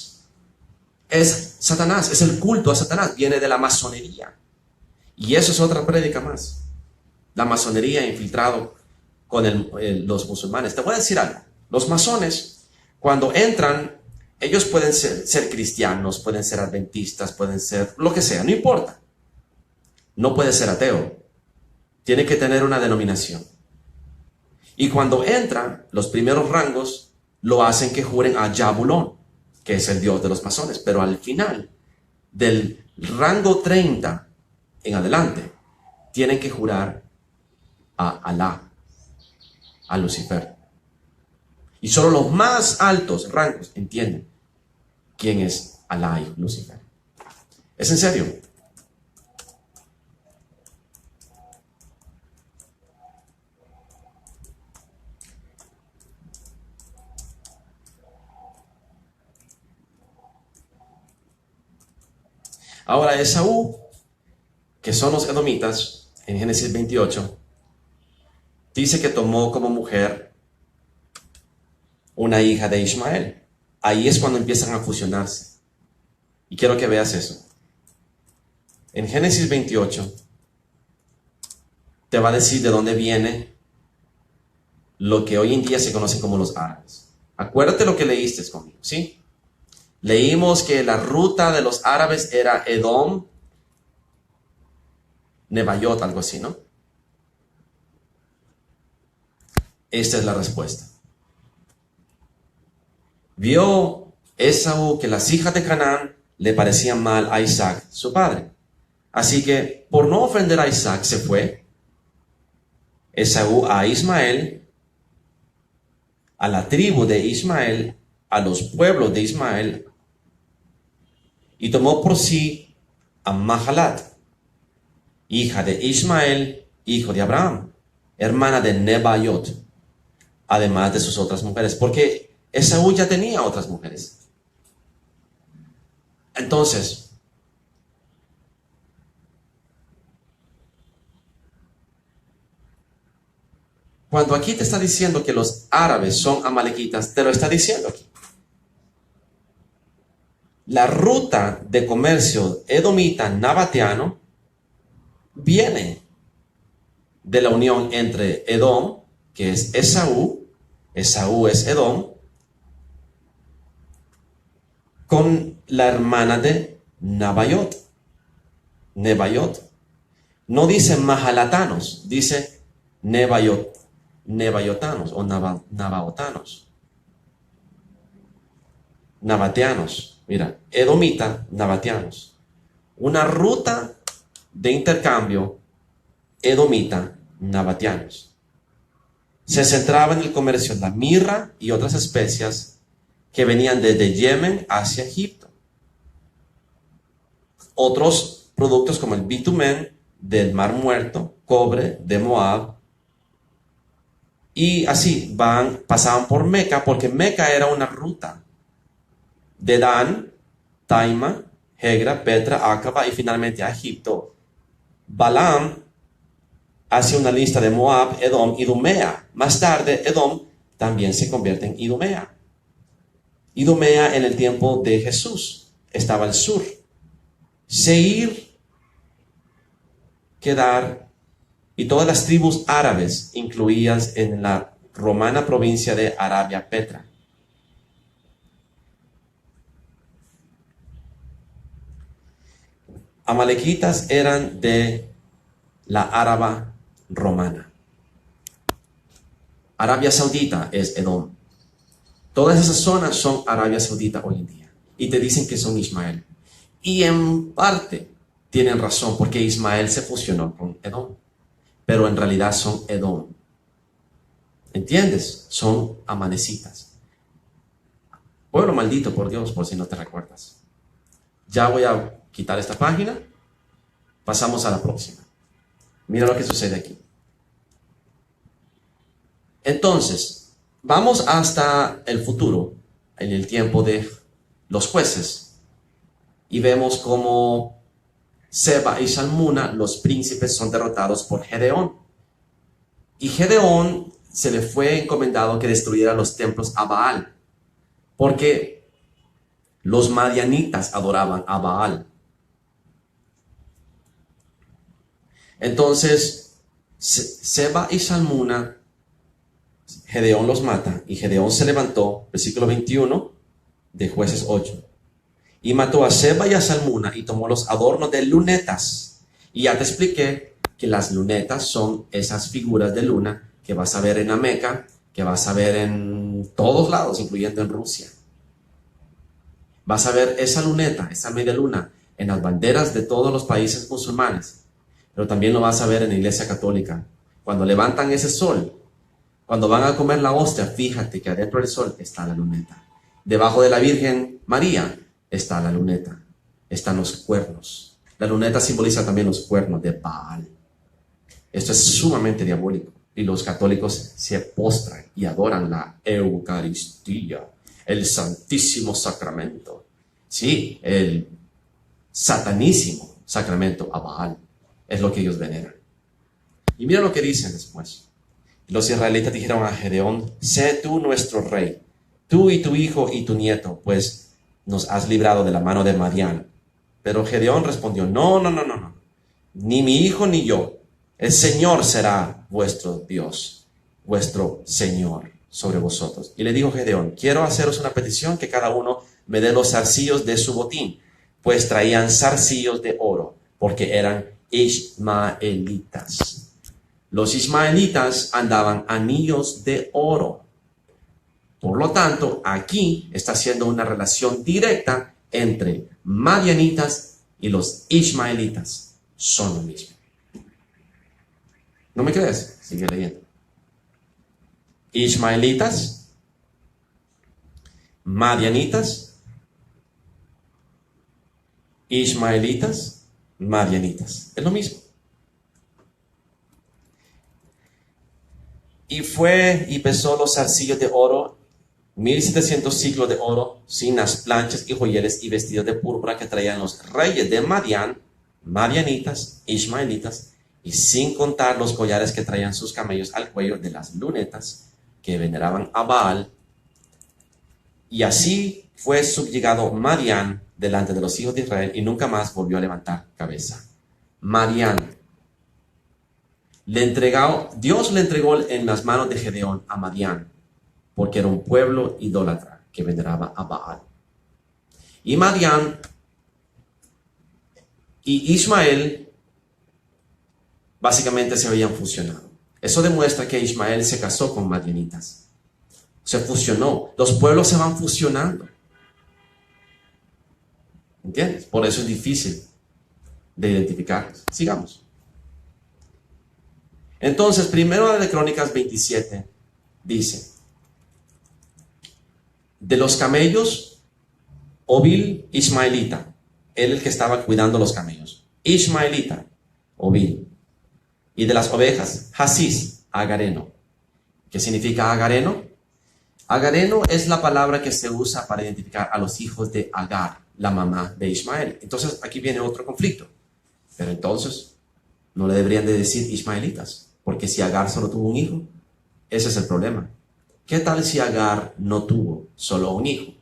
Es Satanás, es el culto a Satanás, viene de la masonería. Y eso es otra prédica más. La masonería infiltrado con los musulmanes. Te voy a decir algo. Los masones, cuando entran, ellos pueden ser cristianos, pueden ser adventistas, pueden ser lo que sea, no importa. No puede ser ateo. Tiene que tener una denominación. Y cuando entran, los primeros rangos lo hacen que juren a Yabulón, que es el dios de los masones, pero al final del rango 30 en adelante tienen que jurar a Alá, a Lucifer. Y solo los más altos rangos entienden quién es Alá y Lucifer. ¿Es en serio? Ahora Esaú, que son los edomitas, en Génesis 28, dice que tomó como mujer una hija de Ismael. Ahí es cuando empiezan a fusionarse. Y quiero que veas eso. En Génesis 28 te va a decir de dónde viene lo que hoy en día se conoce como los árabes. Acuérdate lo que leíste conmigo, ¿sí? Leímos que la ruta de los árabes era Edom, Nebayot, algo así, ¿no? Esta es la respuesta. Vio Esaú que las hijas de Canaán le parecían mal a Isaac, su padre. Así que, por no ofender a Isaac, se fue Esaú a Ismael, a la tribu de Ismael, a los pueblos de Ismael, y tomó por sí a Mahalat, hija de Ismael, hijo de Abraham, hermana de Nebayot, además de sus otras mujeres, porque Esaú ya tenía otras mujeres. Entonces, cuando aquí te está diciendo que los árabes son amalequitas, te lo está diciendo aquí. La ruta de comercio edomita nabateano viene de la unión entre Edom, que es Esaú es Edom, con la hermana de Nebayot. No dice mahalatanos, dice nebayotanos o nabaotanos. Nabateanos. Mira, edomita, nabateanos. Una ruta de intercambio edomita, nabatianos. Se centraba en el comercio de la mirra y otras especias que venían desde Yemen hacia Egipto. Otros productos como el bitumen del Mar Muerto, cobre de Moab, y así pasaban por Meca, porque Meca era una ruta de Dan, Taima, Hegra, Petra, Acaba y finalmente a Egipto. Balaam hace una lista de Moab, Edom y Idumea. Más tarde, Edom también se convierte en Idumea. Idumea en el tiempo de Jesús estaba al sur. Seir, Kedar y todas las tribus árabes incluidas en la romana provincia de Arabia Petra. Amalequitas eran de la Árabe romana. Arabia Saudita es Edom. Todas esas zonas son Arabia Saudita hoy en día. Y te dicen que son Ismael. Y en parte tienen razón, porque Ismael se fusionó con Edom. Pero en realidad son Edom. ¿Entiendes? Son amanecitas. Pueblo maldito, por Dios, por si no te recuerdas. Ya voy a quitar esta página. Pasamos a la próxima. Mira lo que sucede aquí. Entonces, vamos hasta el futuro, en el tiempo de los jueces. Y vemos cómo Seba y Salmuna, los príncipes, son derrotados por Gedeón. Y Gedeón se le fue encomendado que destruyera los templos a Baal, porque los madianitas adoraban a Baal. Entonces, Seba y Salmuna, Gedeón los mata, y Gedeón se levantó, versículo 21 de Jueces 8. Y mató a Seba y a Salmuna y tomó los adornos de lunetas. Y ya te expliqué que las lunetas son esas figuras de luna que vas a ver en Ameca, que vas a ver en todos lados, incluyendo en Rusia. Vas a ver esa luneta, esa media luna, en las banderas de todos los países musulmanes. Pero también lo vas a ver en la Iglesia Católica. Cuando levantan ese sol, cuando van a comer la hostia, fíjate que adentro del sol está la luneta. Debajo de la Virgen María está la luneta, están los cuernos. La luneta simboliza también los cuernos de Baal. Esto es sumamente diabólico. Y los católicos se postran y adoran la Eucaristía, el Santísimo Sacramento. Sí, el satanísimo sacramento a Baal. Es lo que ellos veneran. Y mira lo que dicen después. Los israelitas dijeron a Gedeón: sé tú nuestro rey, tú y tu hijo y tu nieto, pues nos has librado de la mano de Madián. Pero Gedeón respondió: no, ni mi hijo ni yo. El Señor será vuestro Dios, vuestro Señor sobre vosotros. Y le dijo Gedeón: quiero haceros una petición, que cada uno me dé los zarcillos de su botín. Pues traían zarcillos de oro, porque eran ismaelitas. Los ismaelitas andaban anillos de oro. Por lo tanto, aquí está haciendo una relación directa entre madianitas y los ismaelitas. Son lo mismo. ¿No me crees? Sigue leyendo. Ismaelitas, madianitas, ismaelitas, madianitas. Es lo mismo. Y fue y pesó los zarcillos de oro, 1700 ciclos de oro, sin las planchas y joyeles y vestidos de púrpura que traían los reyes de Madián, madianitas, ismaelitas, y sin contar los collares que traían sus camellos al cuello de las lunetas que veneraban a Baal. Y así fue subyugado Madián delante de los hijos de Israel, y nunca más volvió a levantar cabeza. Madián. Dios le entregó en las manos de Gedeón a Madián, porque era un pueblo idólatra que veneraba a Baal. Y Madián y Ismael básicamente se habían fusionado. Eso demuestra que Ismael se casó con madianitas. Se fusionó. Los pueblos se van fusionando. ¿Entiendes? Por eso es difícil de identificarlos. Sigamos. Entonces, primero de Crónicas 27 dice, de los camellos, Obil Ismaelita, él el que estaba cuidando los camellos, Ismaelita, Obil. Y de las ovejas, Hasís, agareno. ¿Qué significa agareno? Agareno es la palabra que se usa para identificar a los hijos de Agar, la mamá de Ismael. Entonces aquí viene otro conflicto. Pero entonces no le deberían de decir ismaelitas, porque si Agar solo tuvo un hijo, ese es el problema. ¿Qué tal si Agar no tuvo solo un hijo?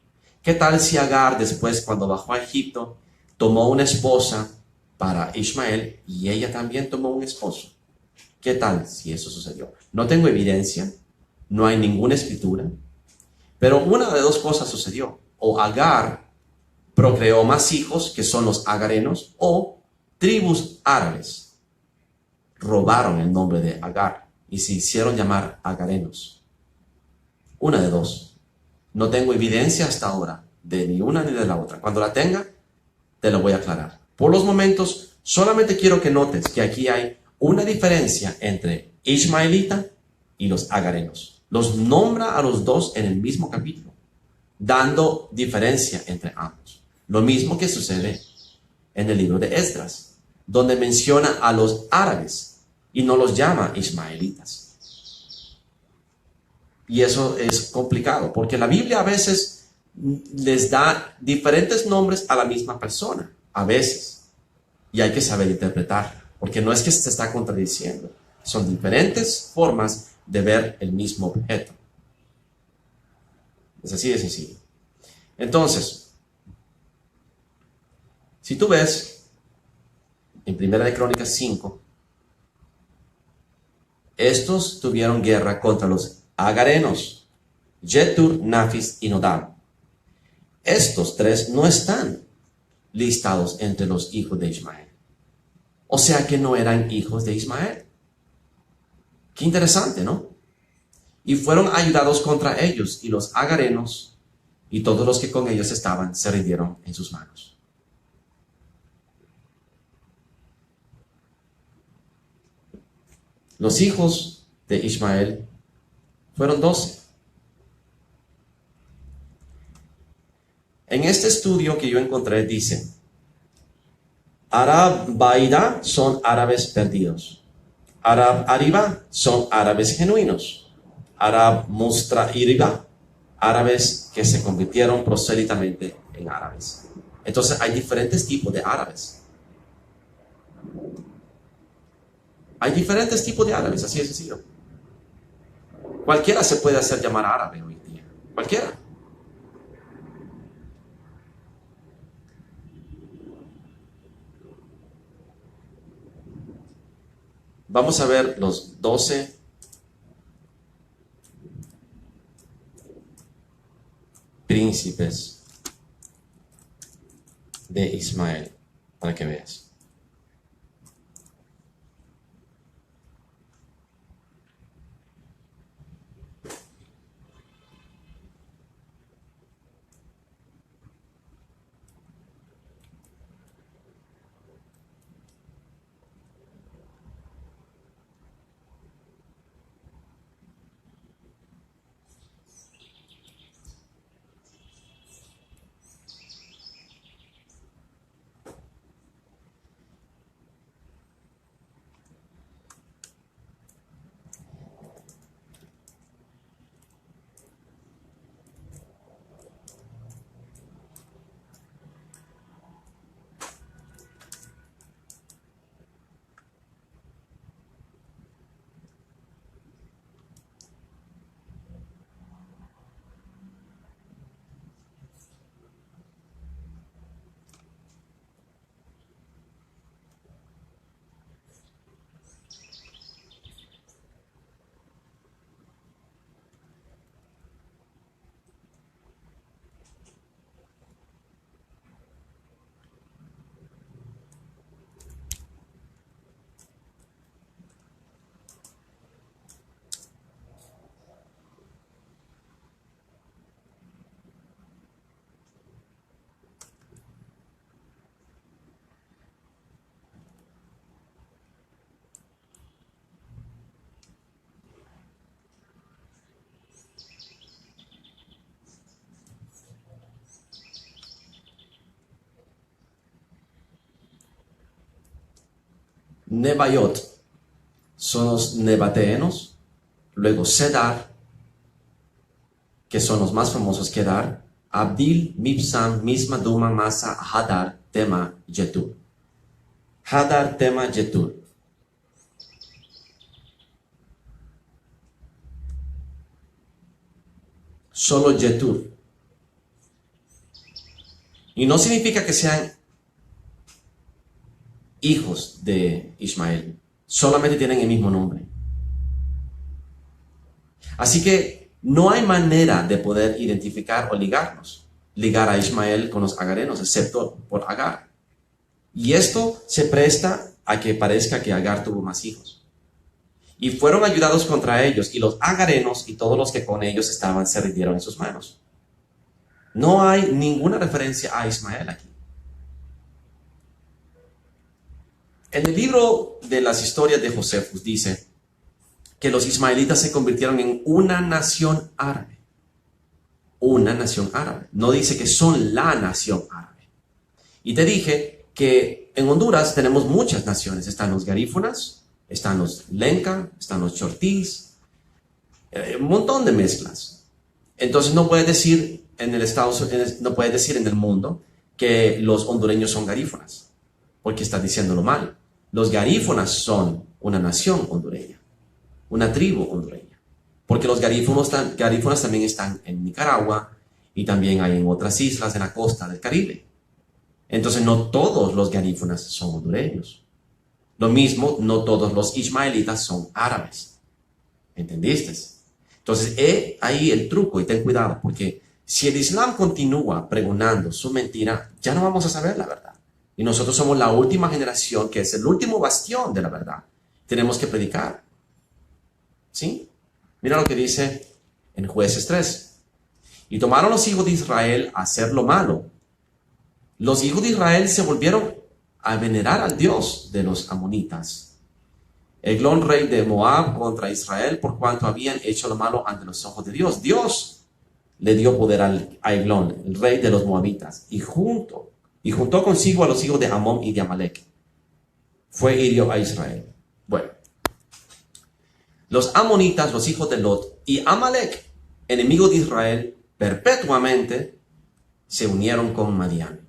¿Qué tal si Agar después, cuando bajó a Egipto, tomó una esposa para Ismael y ella también tomó un esposo? ¿Qué tal si eso sucedió? No tengo evidencia, no hay ninguna escritura, pero una de dos cosas sucedió. O Agar procreó más hijos, que son los agarenos, o tribus árabes robaron el nombre de Agar y se hicieron llamar agarenos. Una de dos. No tengo evidencia hasta ahora de ni una ni de la otra. Cuando la tenga, te lo voy a aclarar. Por los momentos, solamente quiero que notes que aquí hay una diferencia entre ismaelita y los agarenos. Los nombra a los dos en el mismo capítulo, dando diferencia entre ambos. Lo mismo que sucede en el libro de Esdras, donde menciona a los árabes y no los llama ismaelitas. Y eso es complicado, porque la Biblia a veces les da diferentes nombres a la misma persona, a veces. Y hay que saber interpretar, porque no es que se está contradiciendo. Son diferentes formas de ver el mismo objeto. Es así de sencillo. Entonces, si tú ves en Primera de Crónicas 5, estos tuvieron guerra contra los agarenos, Jetur, Nafis y Nodab. Estos tres no están listados entre los hijos de Ismael. O sea que no eran hijos de Ismael. Qué interesante, ¿no? Y fueron ayudados contra ellos, y los agarenos y todos los que con ellos estaban se rindieron en sus manos. Los hijos de Ismael fueron 12. En este estudio que yo encontré dice, Arab Baida son árabes perdidos. Arab Ariba son árabes genuinos. Arab Mustra Iriba, árabes que se convirtieron proselitamente en árabes. Entonces hay diferentes tipos de árabes. Hay diferentes tipos de árabes, así de sencillo. Cualquiera se puede hacer llamar árabe hoy en día. Cualquiera. Vamos a ver los 12 príncipes de Ismael, para que veas. Nebaiot son los nebateanos, luego Cedar, que son los más famosos, Kedar, Abdil, Mibsam, Misma, Duma, Masa, Hadar, Tema, Jetur. Hadar, Tema, Jetur. Solo Jetur. Y no significa que sean hijos de Ismael, solamente tienen el mismo nombre. Así que no hay manera de poder identificar o ligar a Ismael con los agarenos, excepto por Agar. Y esto se presta a que parezca que Agar tuvo más hijos. Y fueron ayudados contra ellos, y los agarenos y todos los que con ellos estaban se rindieron en sus manos. No hay ninguna referencia a Ismael aquí. En el libro de las historias de Josefus dice que los ismaelitas se convirtieron en una nación árabe. Una nación árabe. No dice que son la nación árabe. Y te dije que en Honduras tenemos muchas naciones. Están los garífunas, están los lenca, están los chortís, un montón de mezclas. Entonces no puedes decir en el mundo que los hondureños son garífunas, porque estás diciéndolo mal. Los garífunas son una nación hondureña, una tribu hondureña, porque los garífunas también están en Nicaragua y también hay en otras islas de la costa del Caribe. Entonces no todos los garífunas son hondureños. Lo mismo, no todos los ismaelitas son árabes. ¿Entendiste? Entonces, ahí el truco, y ten cuidado, porque si el Islam continúa pregonando su mentira, ya no vamos a saber la verdad. Y nosotros somos la última generación, que es el último bastión de la verdad. Tenemos que predicar. ¿Sí? Mira lo que dice en Jueces 3. Y tomaron los hijos de Israel a hacer lo malo. Los hijos de Israel se volvieron a venerar al Dios de los amonitas. Eglón, rey de Moab, contra Israel, por cuanto habían hecho lo malo ante los ojos de Dios. Dios le dio poder a Eglón, el rey de los moabitas, y juntó consigo a los hijos de Amón y de Amalek. Fue hirió a Israel. Bueno, los amonitas, los hijos de Lot, y Amalek, enemigos de Israel, perpetuamente se unieron con Madián.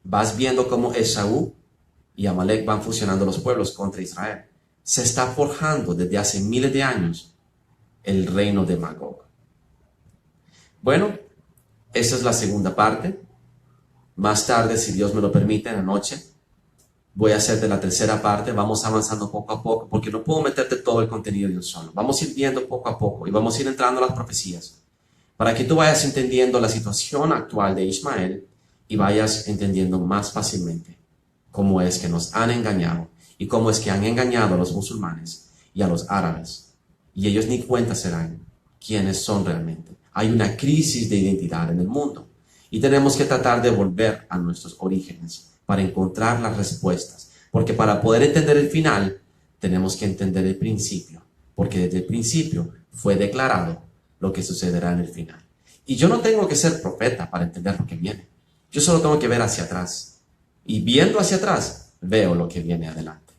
Vas viendo cómo Esaú y Amalek van fusionando los pueblos contra Israel. Se está forjando desde hace miles de años el reino de Magog. Bueno, esa es la segunda parte. Más tarde, si Dios me lo permite, en la noche, voy a hacer de la tercera parte. Vamos avanzando poco a poco, porque no puedo meterte todo el contenido de un solo. Vamos a ir viendo poco a poco y vamos a ir entrando a las profecías, para que tú vayas entendiendo la situación actual de Ismael y vayas entendiendo más fácilmente cómo es que nos han engañado y cómo es que han engañado a los musulmanes y a los árabes. Y ellos ni cuenta se dan quiénes son realmente. Hay una crisis de identidad en el mundo y tenemos que tratar de volver a nuestros orígenes para encontrar las respuestas. Porque para poder entender el final, tenemos que entender el principio. Porque desde el principio fue declarado lo que sucederá en el final. Y yo no tengo que ser profeta para entender lo que viene. Yo solo tengo que ver hacia atrás. Y viendo hacia atrás, veo lo que viene adelante.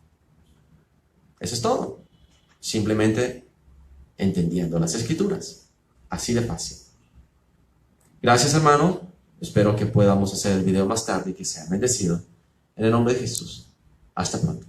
Eso es todo. Simplemente entendiendo las escrituras. Así de fácil. Gracias, hermano. Espero que podamos hacer el video más tarde y que sea bendecido. En el nombre de Jesús. Hasta pronto.